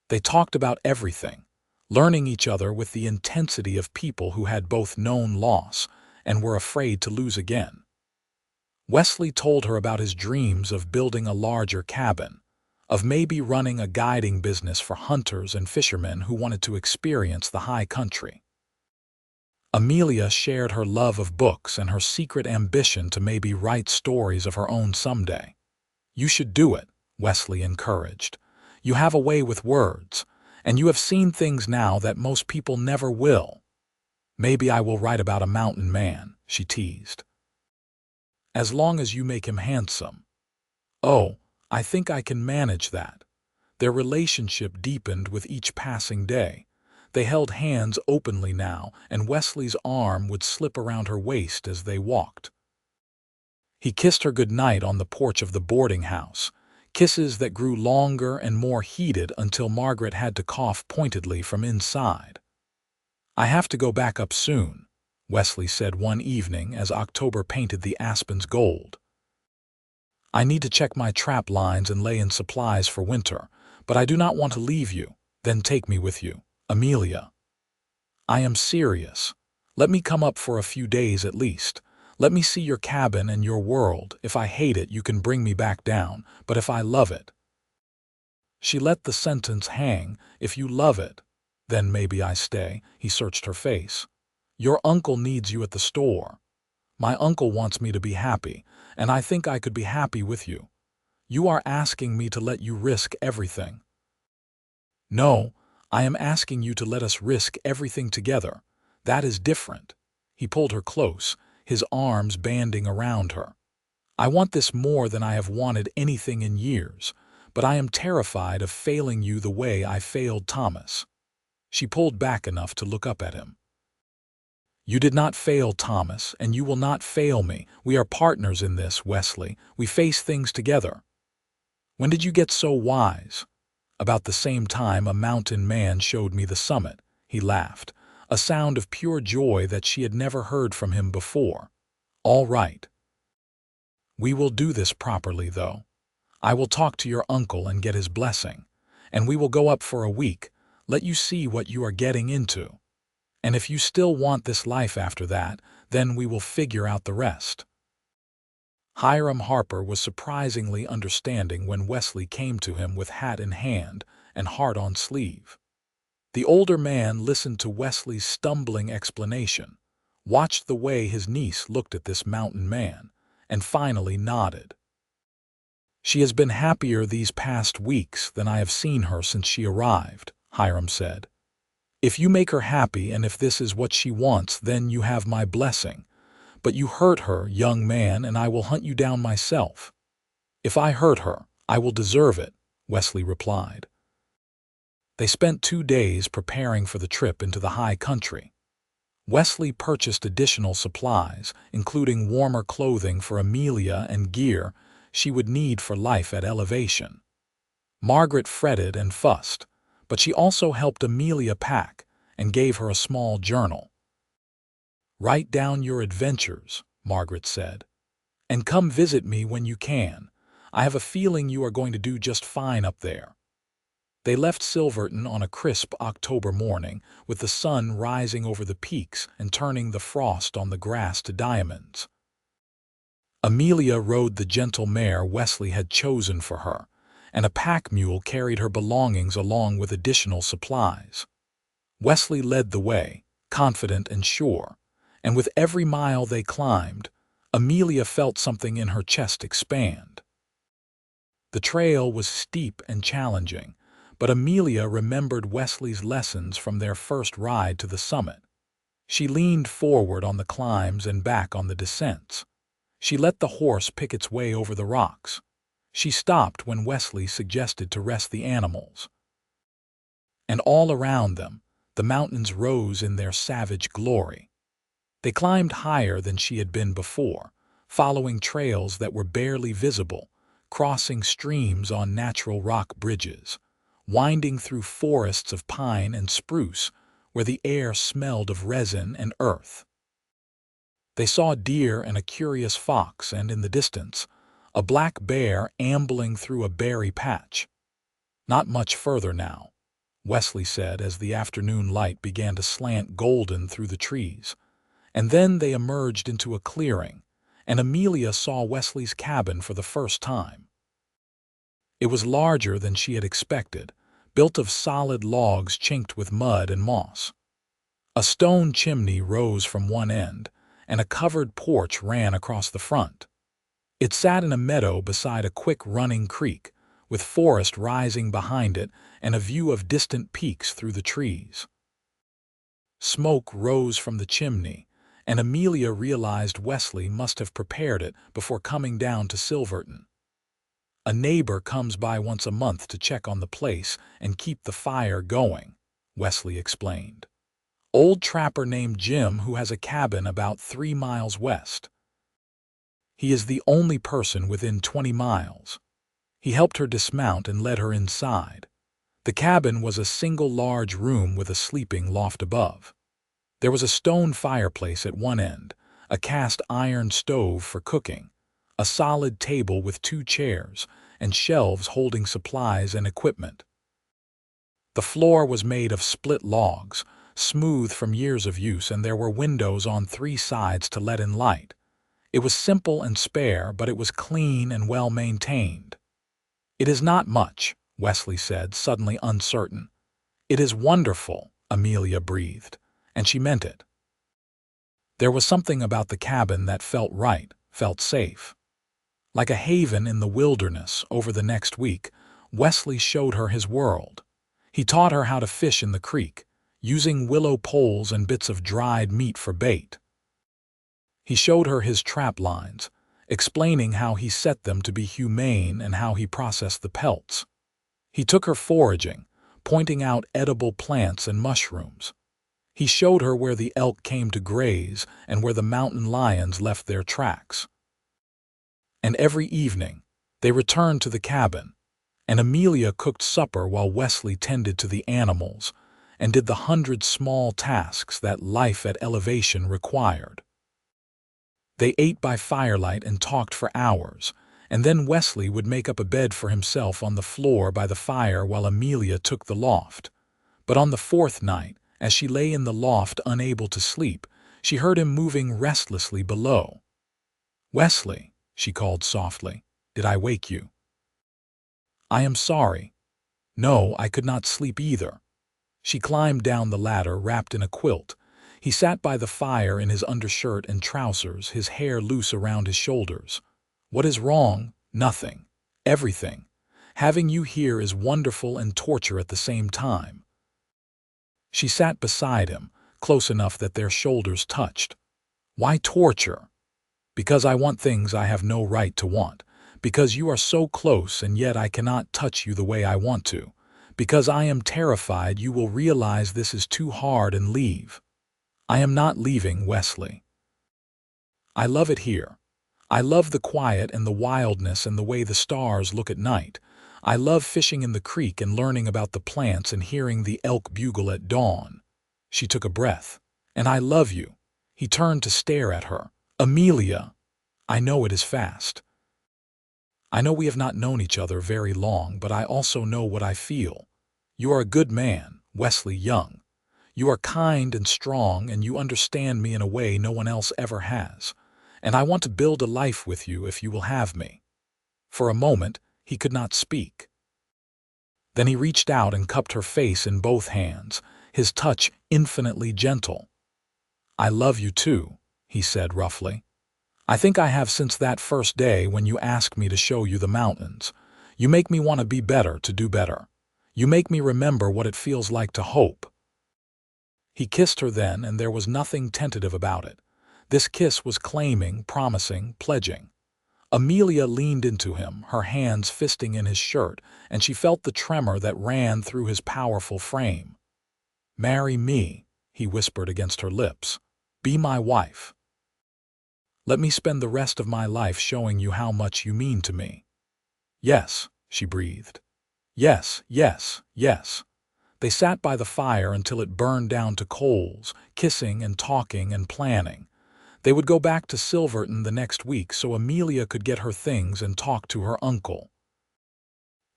A: They talked about everything, learning each other with the intensity of people who had both known loss and were afraid to lose again. Wesley told her about his dreams of building a larger cabin, of maybe running a guiding business for hunters and fishermen who wanted to experience the high country. Amelia shared her love of books and her secret ambition to maybe write stories of her own someday. "You should do it," Wesley encouraged. "You have a way with words, and you have seen things now that most people never will." "Maybe I will write about a mountain man," she teased. "As long as you make him handsome." "Oh, I think I can manage that." Their relationship deepened with each passing day. They held hands openly now, and Wesley's arm would slip around her waist as they walked. He kissed her goodnight on the porch of the boarding house, kisses that grew longer and more heated until Margaret had to cough pointedly from inside. "I have to go back up soon," Wesley said one evening as October painted the aspens gold. "I need to check my trap lines and lay in supplies for winter, but I do not want to leave you. Then take me with you, Amelia." "I am serious. Let me come up for a few days at least. Let me see your cabin and your world. If I hate it, you can bring me back down, but if I love it—" She let the sentence hang. "If you love it, then maybe I stay." He searched her face. "Your uncle needs you at the store. My uncle wants me to be happy, and I think I could be happy with you. You are asking me to let you risk everything." "No, I am asking you to let us risk everything together. That is different." He pulled her close, his arms banding around her. "I want this more than I have wanted anything in years, but I am terrified of failing you the way I failed Thomas." She pulled back enough to look up at him. "You did not fail Thomas, and you will not fail me. We are partners in this, Wesley. We face things together." "When did you get so wise?" "About the same time a mountain man showed me the summit." He laughed, a sound of pure joy that she had never heard from him before. "All right. We will do this properly, though. I will talk to your uncle and get his blessing, and we will go up for a week, let you see what you are getting into. And if you still want this life after that, then we will figure out the rest." Hiram Harper was surprisingly understanding when Wesley came to him with hat in hand and heart on sleeve. The older man listened to Wesley's stumbling explanation, watched the way his niece looked at this mountain man, and finally nodded. "She has been happier these past weeks than I have seen her since she arrived," Hiram said. "If you make her happy and if this is what she wants, then you have my blessing. But you hurt her, young man, and I will hunt you down myself." "If I hurt her, I will deserve it," Wesley replied. They spent 2 days preparing for the trip into the high country. Wesley purchased additional supplies, including warmer clothing for Amelia and gear she would need for life at elevation. Margaret fretted and fussed, but she also helped Amelia pack and gave her a small journal. "Write down your adventures," Margaret said. "And come visit me when you can. I have a feeling you are going to do just fine up there." They left Silverton on a crisp October morning, with the sun rising over the peaks and turning the frost on the grass to diamonds. Amelia rode the gentle mare Wesley had chosen for her, and a pack mule carried her belongings along with additional supplies. Wesley led the way, confident and sure, and with every mile they climbed, Amelia felt something in her chest expand. The trail was steep and challenging, but Amelia remembered Wesley's lessons from their first ride to the summit. She leaned forward on the climbs and back on the descents. She let the horse pick its way over the rocks. She stopped when Wesley suggested to rest the animals. And all around them, the mountains rose in their savage glory. They climbed higher than she had been before, following trails that were barely visible, crossing streams on natural rock bridges, winding through forests of pine and spruce where the air smelled of resin and earth. They saw deer and a curious fox, and in the distance, a black bear ambling through a berry patch. "Not much further now," Wesley said as the afternoon light began to slant golden through the trees. And then they emerged into a clearing, and Amelia saw Wesley's cabin for the first time. It was larger than she had expected, built of solid logs chinked with mud and moss. A stone chimney rose from one end, and a covered porch ran across the front. It sat in a meadow beside a quick-running creek, with forest rising behind it and a view of distant peaks through the trees. Smoke rose from the chimney, and Amelia realized Wesley must have prepared it before coming down to Silverton. "A neighbor comes by once a month to check on the place and keep the fire going," Wesley explained. "Old trapper named Jim who has a cabin about 3 miles west. He is the only person within 20 miles. He helped her dismount and led her inside. The cabin was a single large room with a sleeping loft above. There was a stone fireplace at one end, a cast iron stove for cooking, a solid table with 2 chairs, and shelves holding supplies and equipment. The floor was made of split logs, smooth from years of use, and there were windows on 3 sides to let in light. It was simple and spare, but it was clean and well maintained. "It is not much," Wesley said, suddenly uncertain. "It is wonderful," Amelia breathed, and she meant it. There was something about the cabin that felt right, felt safe. Like a haven in the wilderness. Over the next week, Wesley showed her his world. He taught her how to fish in the creek, using willow poles and bits of dried meat for bait. He showed her his trap lines, explaining how he set them to be humane and how he processed the pelts. He took her foraging, pointing out edible plants and mushrooms. He showed her where the elk came to graze and where the mountain lions left their tracks. And every evening, they returned to the cabin, and Amelia cooked supper while Wesley tended to the animals and did the 100 small tasks that life at elevation required. They ate by firelight and talked for hours, and then Wesley would make up a bed for himself on the floor by the fire while Amelia took the loft. But on the 4th night, as she lay in the loft unable to sleep, she heard him moving restlessly below. "Wesley," she called softly, "did I wake you?" "I am sorry. No, I could not sleep either." She climbed down the ladder wrapped in a quilt. He sat by the fire in his undershirt and trousers, his hair loose around his shoulders. "What is wrong?" "Nothing. Everything. Having you here is wonderful and torture at the same time." She sat beside him, close enough that their shoulders touched. "Why torture?" "Because I want things I have no right to want. Because you are so close and yet I cannot touch you the way I want to. Because I am terrified you will realize this is too hard and leave." "I am not leaving, Wesley. I love it here. I love the quiet and the wildness and the way the stars look at night. I love fishing in the creek and learning about the plants and hearing the elk bugle at dawn." She took a breath. "And I love you." He turned to stare at her, Amelia, I know it is fast. I know we have not known each other very long, but I also know what I feel. You are a good man, Wesley Young. You are kind and strong, and you understand me in a way no one else ever has. And I want to build a life with you if you will have me. For a moment, he could not speak. Then he reached out and cupped her face in both hands, his touch infinitely gentle. I love you too, he said roughly. I think I have since that first day when you asked me to show you the mountains. You make me want to be better, to do better. You make me remember what it feels like to hope. He kissed her then, and there was nothing tentative about it. This kiss was claiming, promising, pledging. Amelia leaned into him, her hands fisting in his shirt, and she felt the tremor that ran through his powerful frame. Marry me, he whispered against her lips. Be my wife. Let me spend the rest of my life showing you how much you mean to me. Yes, she breathed. Yes, yes, yes. They sat by the fire until it burned down to coals, kissing and talking and planning. They would go back to Silverton the next week so Amelia could get her things and talk to her uncle.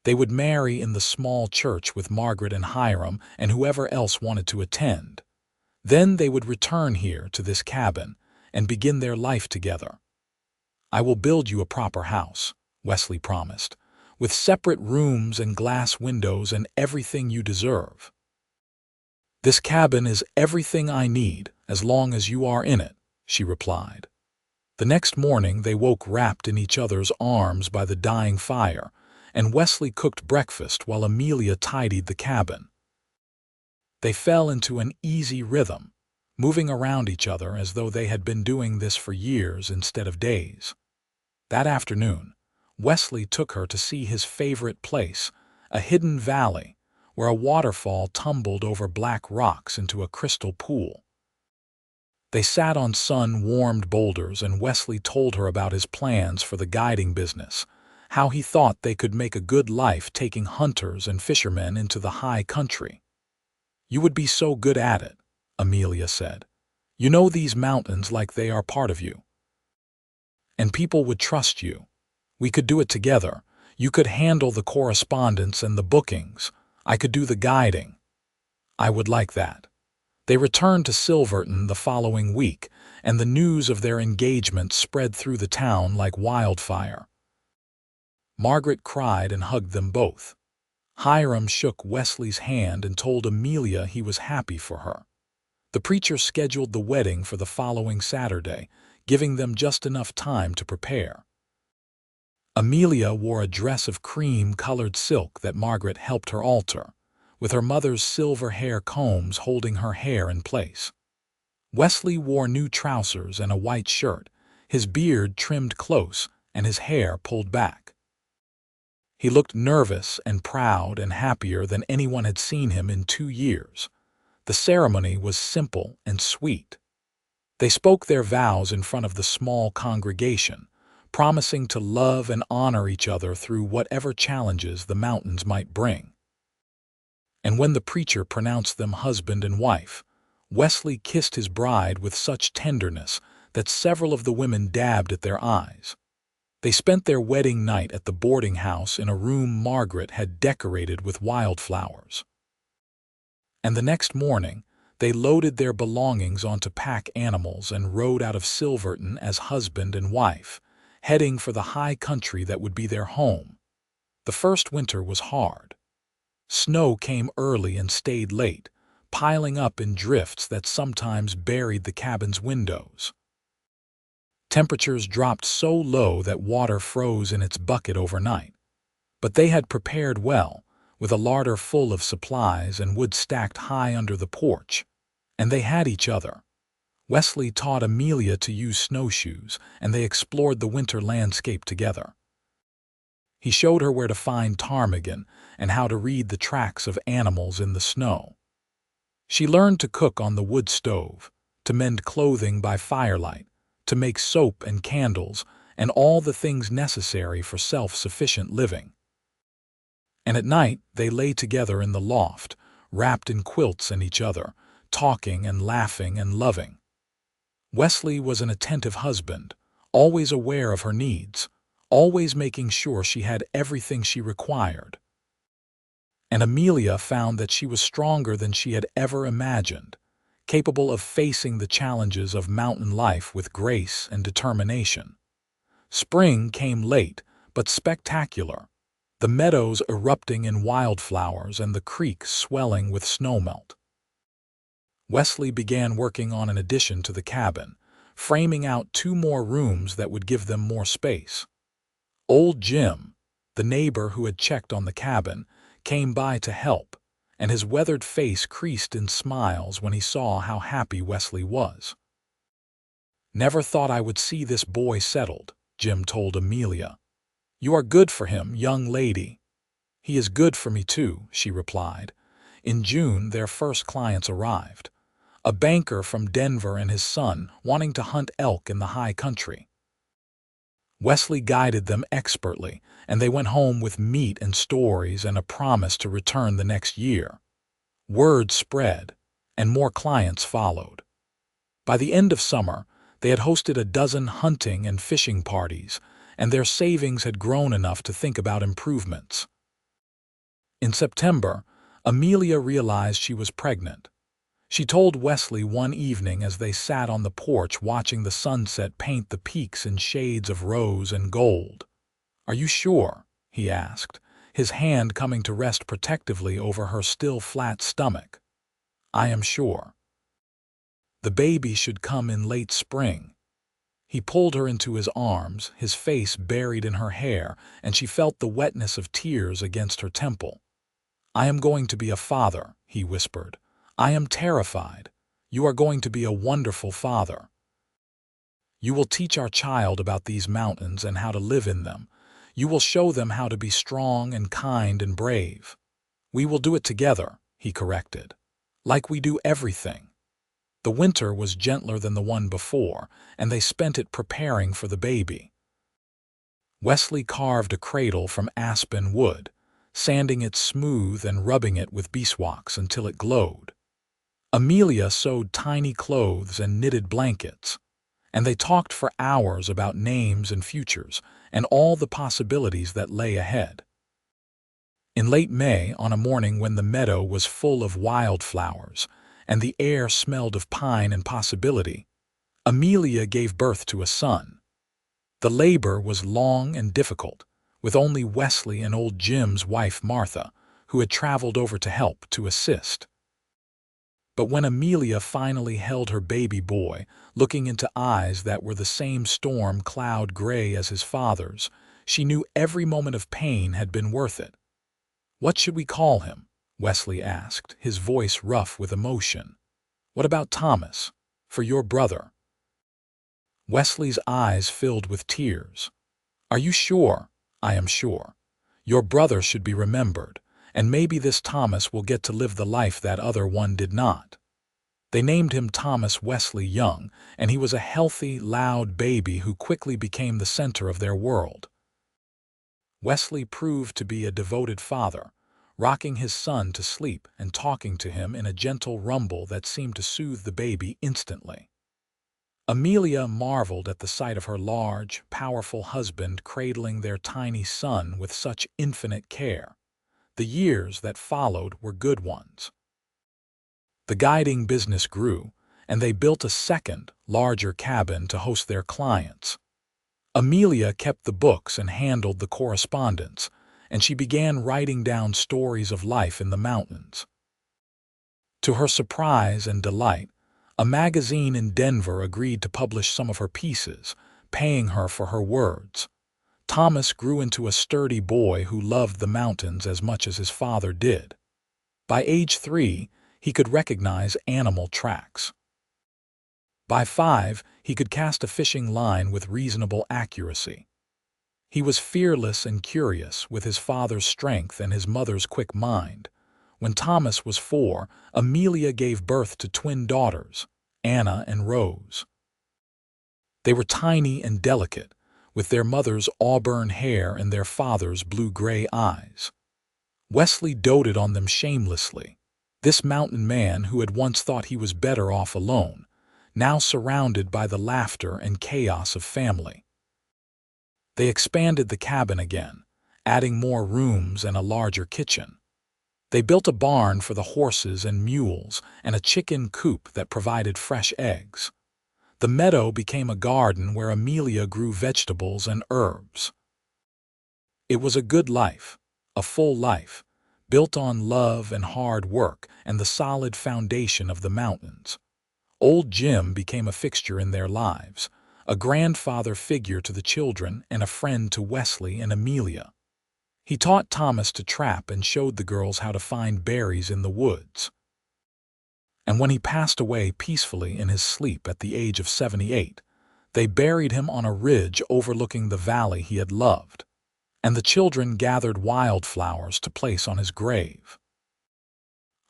A: They would marry in the small church with Margaret and Hiram and whoever else wanted to attend. Then they would return here to this cabin and begin their life together. I will build you a proper house, Wesley promised, with separate rooms and glass windows and everything you deserve. This cabin is everything I need as long as you are in it, she replied. The next morning they woke wrapped in each other's arms by the dying fire, and Wesley cooked breakfast while Amelia tidied the cabin. They fell into an easy rhythm, moving around each other as though they had been doing this for years instead of days. That afternoon, Wesley took her to see his favorite place, a hidden valley, where a waterfall tumbled over black rocks into a crystal pool. They sat on sun-warmed boulders, and Wesley told her about his plans for the guiding business, how he thought they could make a good life taking hunters and fishermen into the high country. You would be so good at it, Amelia said. You know these mountains like they are part of you. And people would trust you. We could do it together. You could handle the correspondence and the bookings. I could do the guiding. I would like that. They returned to Silverton the following week, and the news of their engagement spread through the town like wildfire. Margaret cried and hugged them both. Hiram shook Wesley's hand and told Amelia he was happy for her. The preacher scheduled the wedding for the following Saturday, giving them just enough time to prepare. Amelia wore a dress of cream-colored silk that Margaret helped her alter, with her mother's silver hair combs holding her hair in place. Wesley wore new trousers and a white shirt, his beard trimmed close and his hair pulled back. He looked nervous and proud and happier than anyone had seen him in 2 years. The ceremony was simple and sweet. They spoke their vows in front of the small congregation, promising to love and honor each other through whatever challenges the mountains might bring. And when the preacher pronounced them husband and wife, Wesley kissed his bride with such tenderness that several of the women dabbed at their eyes. They spent their wedding night at the boarding house in a room Margaret had decorated with wildflowers. And the next morning, they loaded their belongings onto pack animals and rode out of Silverton as husband and wife, heading for the high country that would be their home. The first winter was hard. Snow came early and stayed late, piling up in drifts that sometimes buried the cabin's windows. Temperatures dropped so low that water froze in its bucket overnight. But they had prepared well, with a larder full of supplies and wood stacked high under the porch. And they had each other. Wesley taught Amelia to use snowshoes, and they explored the winter landscape together. He showed her where to find ptarmigan and how to read the tracks of animals in the snow. She learned to cook on the wood stove, to mend clothing by firelight, to make soap and candles, and all the things necessary for self-sufficient living. And at night they lay together in the loft, wrapped in quilts and each other, talking and laughing and loving. Wesley was an attentive husband, always aware of her needs, always making sure she had everything she required. And Amelia found that she was stronger than she had ever imagined, capable of facing the challenges of mountain life with grace and determination. Spring came late, but spectacular, the meadows erupting in wildflowers and the creek swelling with snowmelt. Wesley began working on an addition to the cabin, framing out 2 more rooms that would give them more space. Old Jim, the neighbor who had checked on the cabin, came by to help, and his weathered face creased in smiles when he saw how happy Wesley was. "Never thought I would see this boy settled," Jim told Amelia. "You are good for him, young lady." "He is good for me too," she replied. In June, their first clients arrived. A banker from Denver and his son wanting to hunt elk in the high country. Wesley guided them expertly, and they went home with meat and stories and a promise to return the next year. Word spread, and more clients followed. By the end of summer, they had hosted a dozen hunting and fishing parties, and their savings had grown enough to think about improvements. In September, Amelia realized she was pregnant. She told Wesley one evening as they sat on the porch watching the sunset paint the peaks in shades of rose and gold. "Are you sure?" he asked, his hand coming to rest protectively over her still flat stomach. "I am sure. The baby should come in late spring." He pulled her into his arms, his face buried in her hair, and she felt the wetness of tears against her temple. "I am going to be a father," he whispered. "I am terrified. You are going to be a wonderful father. You will teach our child about these mountains and how to live in them. You will show them how to be strong and kind and brave. We will do it together," he corrected. "Like we do everything." The winter was gentler than the one before, and they spent it preparing for the baby. Wesley carved a cradle from aspen wood, sanding it smooth and rubbing it with beeswax until it glowed. Amelia sewed tiny clothes and knitted blankets, and they talked for hours about names and futures and all the possibilities that lay ahead. In late May, on a morning when the meadow was full of wildflowers and the air smelled of pine and possibility, Amelia gave birth to a son. The labor was long and difficult, with only Wesley and old Jim's wife Martha, who had traveled over to help to assist. But when Amelia finally held her baby boy, looking into eyes that were the same storm cloud gray as his father's, she knew every moment of pain had been worth it. "What should we call him?" Wesley asked, his voice rough with emotion. "What about Thomas, for your brother?" Wesley's eyes filled with tears. "Are you sure?" "I am sure. Your brother should be remembered, and maybe this Thomas will get to live the life that other one did not." They named him Thomas Wesley Young, and he was a healthy, loud baby who quickly became the center of their world. Wesley proved to be a devoted father, rocking his son to sleep and talking to him in a gentle rumble that seemed to soothe the baby instantly. Amelia marveled at the sight of her large, powerful husband cradling their tiny son with such infinite care. The years that followed were good ones. The guiding business grew, and they built a second, larger cabin to host their clients. Amelia kept the books and handled the correspondence, and she began writing down stories of life in the mountains. To her surprise and delight, a magazine in Denver agreed to publish some of her pieces, paying her for her words. Thomas grew into a sturdy boy who loved the mountains as much as his father did. By age 3, he could recognize animal tracks. By 5, he could cast a fishing line with reasonable accuracy. He was fearless and curious, with his father's strength and his mother's quick mind. When Thomas was 4, Amelia gave birth to twin daughters, Anna and Rose. They were tiny and delicate, with their mother's auburn hair and their father's blue-gray eyes. Wesley doted on them shamelessly. This mountain man, who had once thought he was better off alone, now surrounded by the laughter and chaos of family. They expanded the cabin again, adding more rooms and a larger kitchen. They built a barn for the horses and mules and a chicken coop that provided fresh eggs. The meadow became a garden where Amelia grew vegetables and herbs. It was a good life, a full life, built on love and hard work and the solid foundation of the mountains. Old Jim became a fixture in their lives, a grandfather figure to the children and a friend to Wesley and Amelia. He taught Thomas to trap and showed the girls how to find berries in the woods. And when he passed away peacefully in his sleep at the age of 78, they buried him on a ridge overlooking the valley he had loved, and the children gathered wildflowers to place on his grave.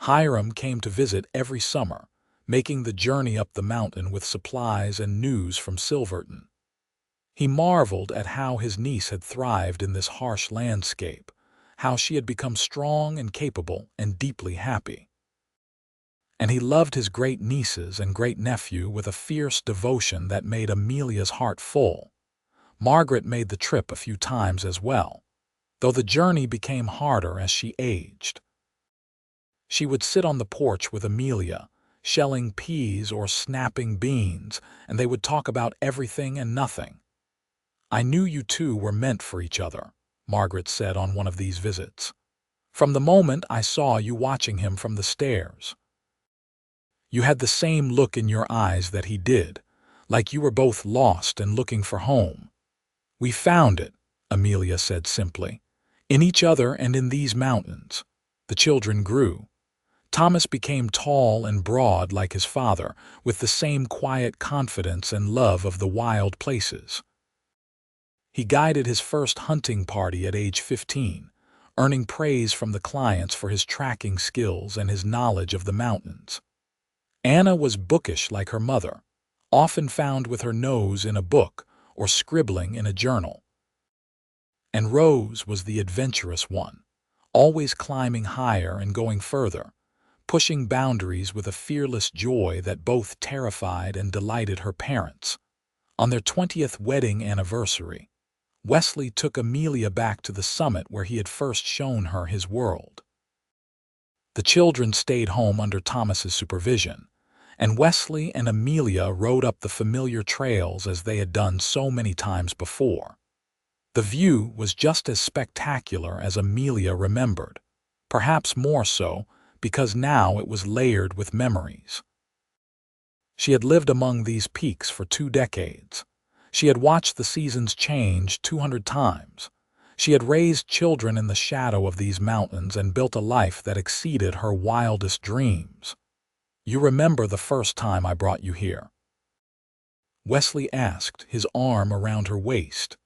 A: Hiram came to visit every summer, making the journey up the mountain with supplies and news from Silverton. He marveled at how his niece had thrived in this harsh landscape, how she had become strong and capable and deeply happy. And he loved his great-nieces and great-nephew with a fierce devotion that made Amelia's heart full. Margaret made the trip a few times as well, though the journey became harder as she aged. She would sit on the porch with Amelia, shelling peas or snapping beans, and they would talk about everything and nothing. "I knew you two were meant for each other," Margaret said on one of these visits. "From the moment I saw you watching him from the stairs. You had the same look in your eyes that he did, like you were both lost and looking for home." "We found it," Amelia said simply, "in each other and in these mountains." The children grew. Thomas became tall and broad like his father, with the same quiet confidence and love of the wild places. He guided his first hunting party at age 15, earning praise from the clients for his tracking skills and his knowledge of the mountains. Anna was bookish like her mother, often found with her nose in a book or scribbling in a journal. And Rose was the adventurous one, always climbing higher and going further, pushing boundaries with a fearless joy that both terrified and delighted her parents. On their 20th wedding anniversary, Wesley took Amelia back to the summit where he had first shown her his world. The children stayed home under Thomas's supervision, and Wesley and Amelia rode up the familiar trails as they had done so many times before. The view was just as spectacular as Amelia remembered, perhaps more so because now it was layered with memories. She had lived among these peaks for 2 decades. She had watched the seasons change 200 times. She had raised children in the shadow of these mountains and built a life that exceeded her wildest dreams. "You remember the first time I brought you here?" Wesley asked, his arm around her waist.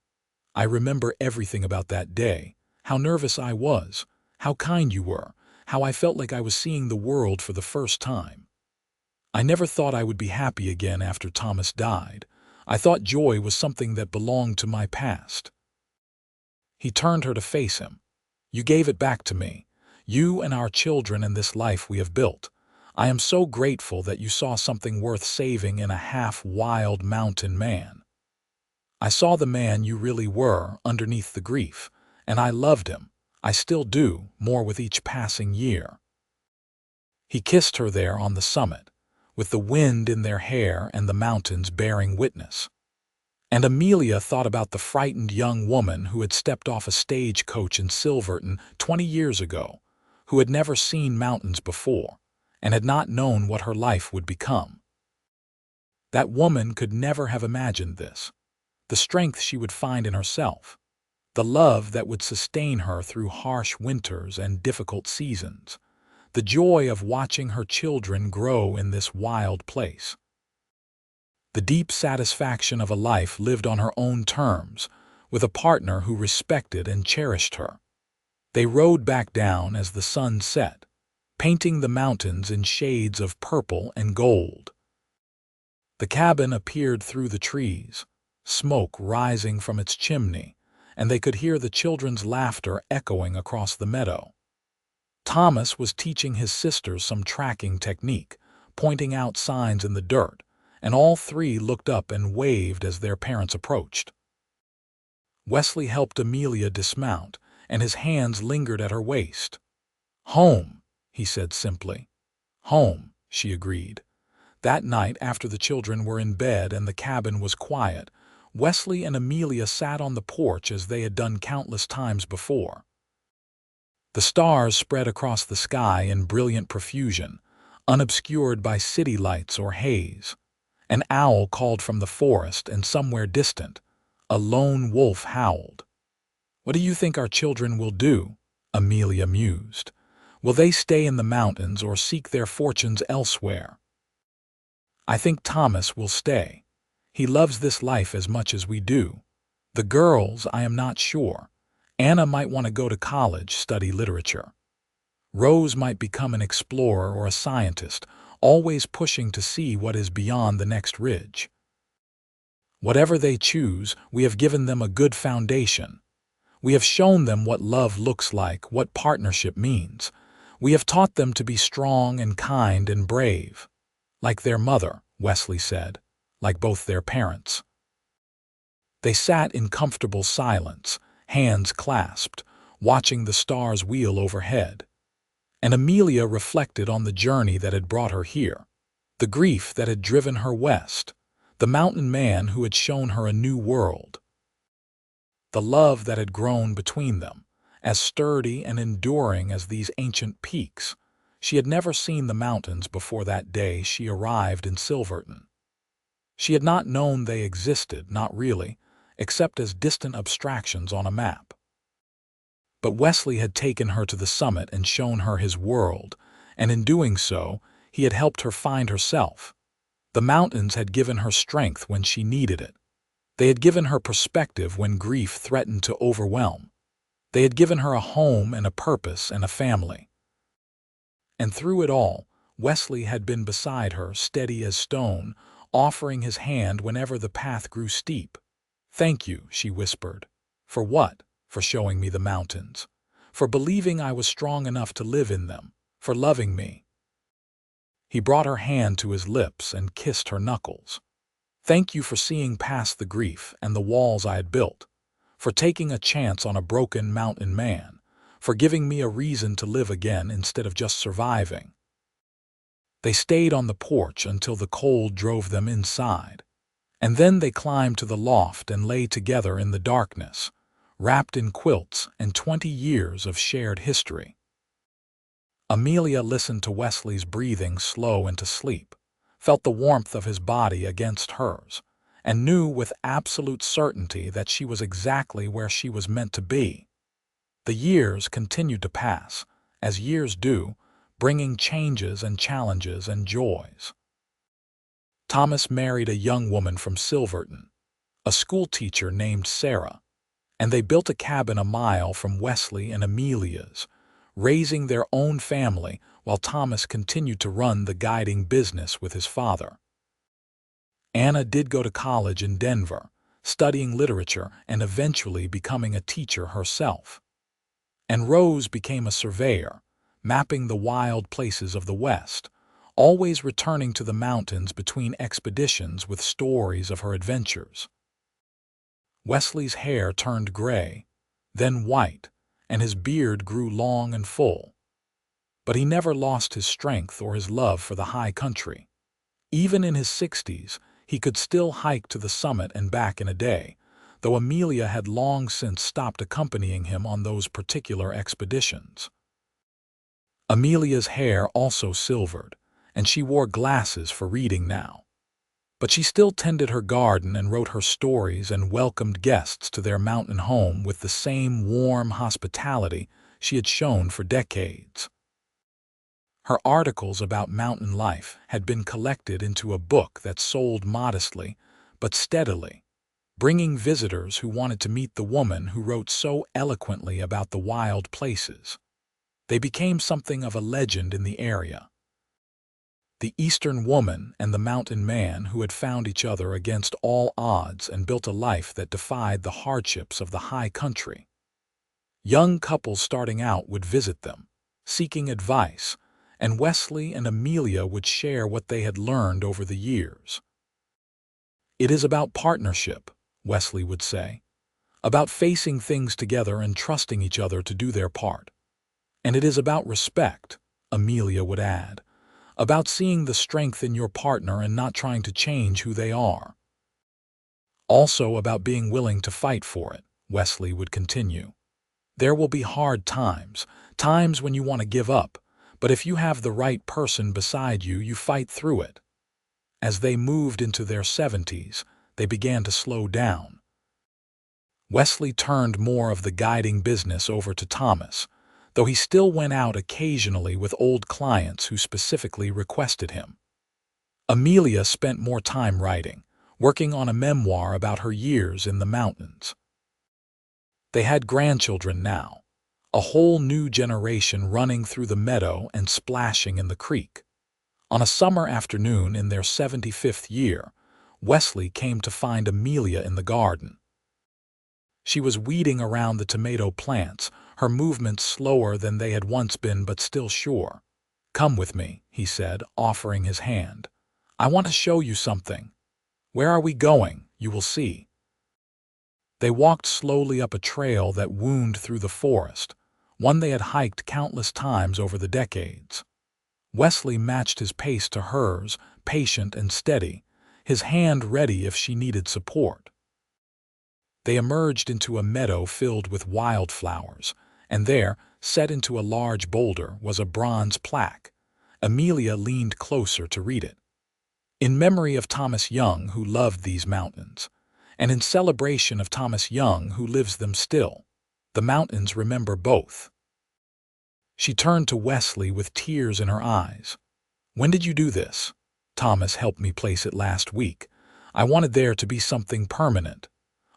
A: "I remember everything about that day, how nervous I was, how kind you were, how I felt like I was seeing the world for the first time. I never thought I would be happy again after Thomas died. I thought joy was something that belonged to my past." He turned her to face him. "You gave it back to me, you and our children and this life we have built. I am so grateful that you saw something worth saving in a half-wild mountain man. I saw the man you really were underneath the grief, and I loved him. I still do, more with each passing year." He kissed her there on the summit, with the wind in their hair and the mountains bearing witness. And Amelia thought about the frightened young woman who had stepped off a stagecoach in Silverton 20 years ago, who had never seen mountains before, and had not known what her life would become. That woman could never have imagined this, the strength she would find in herself, the love that would sustain her through harsh winters and difficult seasons, the joy of watching her children grow in this wild place. The deep satisfaction of a life lived on her own terms, with a partner who respected and cherished her. They rode back down as the sun set, painting the mountains in shades of purple and gold. The cabin appeared through the trees, smoke rising from its chimney, and they could hear the children's laughter echoing across the meadow. Thomas was teaching his sisters some tracking technique, pointing out signs in the dirt, and all three looked up and waved as their parents approached. Wesley helped Amelia dismount, and his hands lingered at her waist. "Home," he said simply. "Home," she agreed. That night, after the children were in bed and the cabin was quiet, Wesley and Amelia sat on the porch as they had done countless times before. The stars spread across the sky in brilliant profusion, unobscured by city lights or haze. An owl called from the forest, and somewhere distant, a lone wolf howled. "What do you think our children will do?" Amelia mused. "Will they stay in the mountains or seek their fortunes elsewhere?" "I think Thomas will stay. He loves this life as much as we do. The girls, I am not sure. Anna might want to go to college, study literature. Rose might become an explorer or a scientist, always pushing to see what is beyond the next ridge. Whatever they choose, we have given them a good foundation. We have shown them what love looks like, what partnership means. We have taught them to be strong and kind and brave. Like their mother," Wesley said, "like both their parents." They sat in comfortable silence, hands clasped, watching the stars wheel overhead. And Amelia reflected on the journey that had brought her here, the grief that had driven her west, the mountain man who had shown her a new world, the love that had grown between them, as sturdy and enduring as these ancient peaks. She had never seen the mountains before that day she arrived in Silverton. She had not known they existed, not really, except as distant abstractions on a map. But Wesley had taken her to the summit and shown her his world, and in doing so, he had helped her find herself. The mountains had given her strength when she needed it. They had given her perspective when grief threatened to overwhelm. They had given her a home and a purpose and a family. And through it all, Wesley had been beside her, steady as stone, offering his hand whenever the path grew steep. "Thank you," she whispered. "For what?" "For showing me the mountains. For believing I was strong enough to live in them. For loving me." He brought her hand to his lips and kissed her knuckles. "Thank you for seeing past the grief and the walls I had built. For taking a chance on a broken mountain man. For giving me a reason to live again instead of just surviving." They stayed on the porch until the cold drove them inside. And then they climbed to the loft and lay together in the darkness, wrapped in quilts and 20 years of shared history. Amelia listened to Wesley's breathing slow into sleep, felt the warmth of his body against hers, and knew with absolute certainty that she was exactly where she was meant to be. The years continued to pass, as years do, bringing changes and challenges and joys. Thomas married a young woman from Silverton, a schoolteacher named Sarah, and they built a cabin a mile from Wesley and Amelia's, raising their own family while Thomas continued to run the guiding business with his father. Anna did go to college in Denver, studying literature and eventually becoming a teacher herself. And Rose became a surveyor, mapping the wild places of the West, always returning to the mountains between expeditions with stories of her adventures. Wesley's hair turned gray, then white, and his beard grew long and full. But he never lost his strength or his love for the high country. Even in his 60s, he could still hike to the summit and back in a day, though Amelia had long since stopped accompanying him on those particular expeditions. Amelia's hair also silvered, and she wore glasses for reading now. But she still tended her garden and wrote her stories and welcomed guests to their mountain home with the same warm hospitality she had shown for decades. Her articles about mountain life had been collected into a book that sold modestly but steadily, bringing visitors who wanted to meet the woman who wrote so eloquently about the wild places. They became something of a legend in the area. The Eastern woman and the mountain man who had found each other against all odds and built a life that defied the hardships of the high country. Young couples starting out would visit them, seeking advice, and Wesley and Amelia would share what they had learned over the years. It is about partnership, Wesley would say, about facing things together and trusting each other to do their part. And it is about respect, Amelia would add, about seeing the strength in your partner and not trying to change who they are. Also about being willing to fight for it, Wesley would continue. There will be hard times, times when you want to give up, but if you have the right person beside you, you fight through it. As they moved into their 70s, they began to slow down. Wesley turned more of the guiding business over to Thomas, though he still went out occasionally with old clients who specifically requested him. Amelia spent more time writing, working on a memoir about her years in the mountains. They had grandchildren now, a whole new generation running through the meadow and splashing in the creek. On a summer afternoon in their 75th year, Wesley came to find Amelia in the garden. She was weeding around the tomato plants, her movements slower than they had once been but still sure. "Come with me," he said, offering his hand. "I want to show you something." "Where are we going? You will see." They walked slowly up a trail that wound through the forest, one they had hiked countless times over the decades. Wesley matched his pace to hers, patient and steady, his hand ready if she needed support. They emerged into a meadow filled with wildflowers, and there, set into a large boulder, was a bronze plaque. Amelia leaned closer to read it. "In memory of Thomas Young, who loved these mountains, and in celebration of Thomas Young, who lives them still, the mountains remember both." She turned to Wesley with tears in her eyes. "When did you do this?" "Thomas helped me place it last week. I wanted there to be something permanent,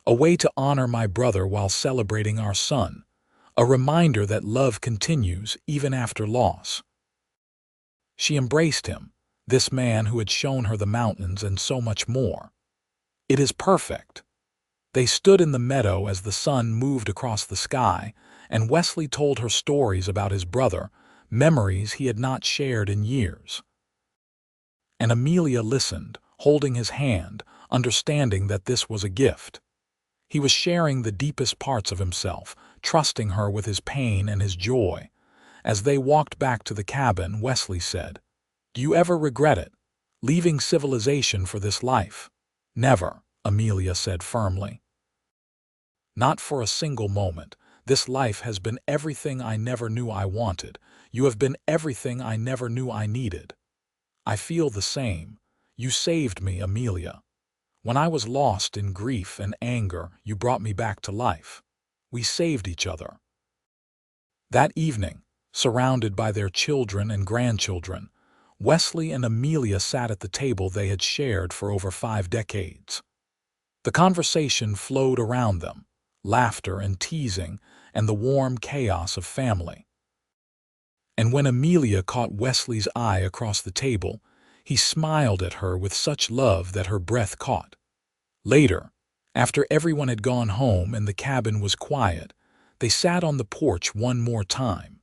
A: a way to honor my brother while celebrating our son, a reminder that love continues even after loss." She embraced him, this man who had shown her the mountains and so much more. "It is perfect." They stood in the meadow as the sun moved across the sky, and Wesley told her stories about his brother, memories he had not shared in years. And Amelia listened, holding his hand, understanding that this was a gift. He was sharing the deepest parts of himself, trusting her with his pain and his joy. As they walked back to the cabin, Wesley said, "Do you ever regret it, leaving civilization for this life?" "Never," Amelia said firmly. "Not for a single moment. This life has been everything I never knew I wanted. You have been everything I never knew I needed." "I feel the same. You saved me, Amelia. When I was lost in grief and anger, you brought me back to life. We saved each other." That evening, surrounded by their children and grandchildren, Wesley and Amelia sat at the table they had shared for over 5 decades. The conversation flowed around them, laughter and teasing, and the warm chaos of family. And when Amelia caught Wesley's eye across the table, he smiled at her with such love that her breath caught. Later, after everyone had gone home and the cabin was quiet, they sat on the porch one more time.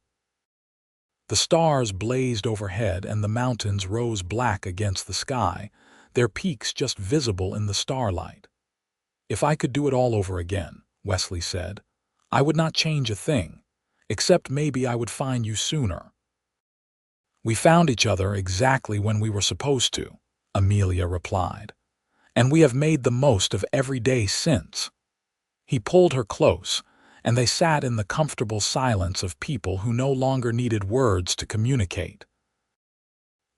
A: The stars blazed overhead and the mountains rose black against the sky, their peaks just visible in the starlight. "If I could do it all over again," Wesley said, "I would not change a thing, except maybe I would find you sooner." "We found each other exactly when we were supposed to," Amelia replied, "and we have made the most of every day since." He pulled her close, and they sat in the comfortable silence of people who no longer needed words to communicate.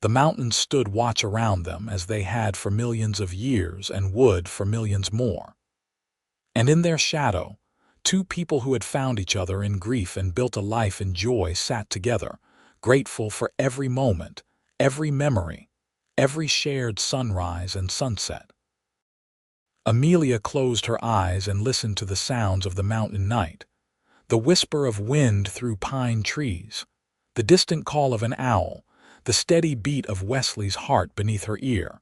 A: The mountains stood watch around them as they had for millions of years and would for millions more. And in their shadow, 2 people who had found each other in grief and built a life in joy sat together, grateful for every moment, every memory, every shared sunrise and sunset. Amelia closed her eyes and listened to the sounds of the mountain night, the whisper of wind through pine trees, the distant call of an owl, the steady beat of Wesley's heart beneath her ear.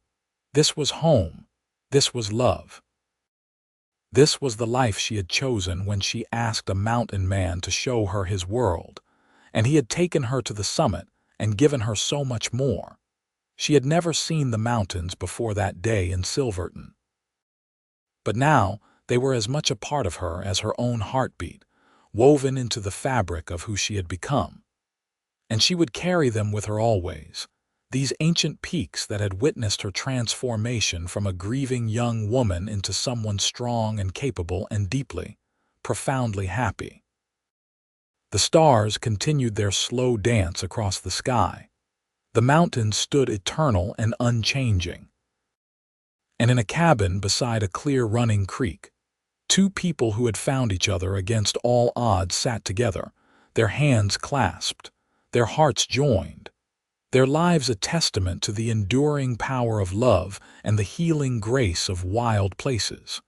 A: This was home. This was love. This was the life she had chosen when she asked a mountain man to show her his world, and he had taken her to the summit and given her so much more. She had never seen the mountains before that day in Silverton. But now they were as much a part of her as her own heartbeat, woven into the fabric of who she had become. And she would carry them with her always, these ancient peaks that had witnessed her transformation from a grieving young woman into someone strong and capable and deeply, profoundly happy. The stars continued their slow dance across the sky. The mountains stood eternal and unchanging. And in a cabin beside a clear running creek, two people who had found each other against all odds sat together, their hands clasped, their hearts joined, their lives a testament to the enduring power of love and the healing grace of wild places.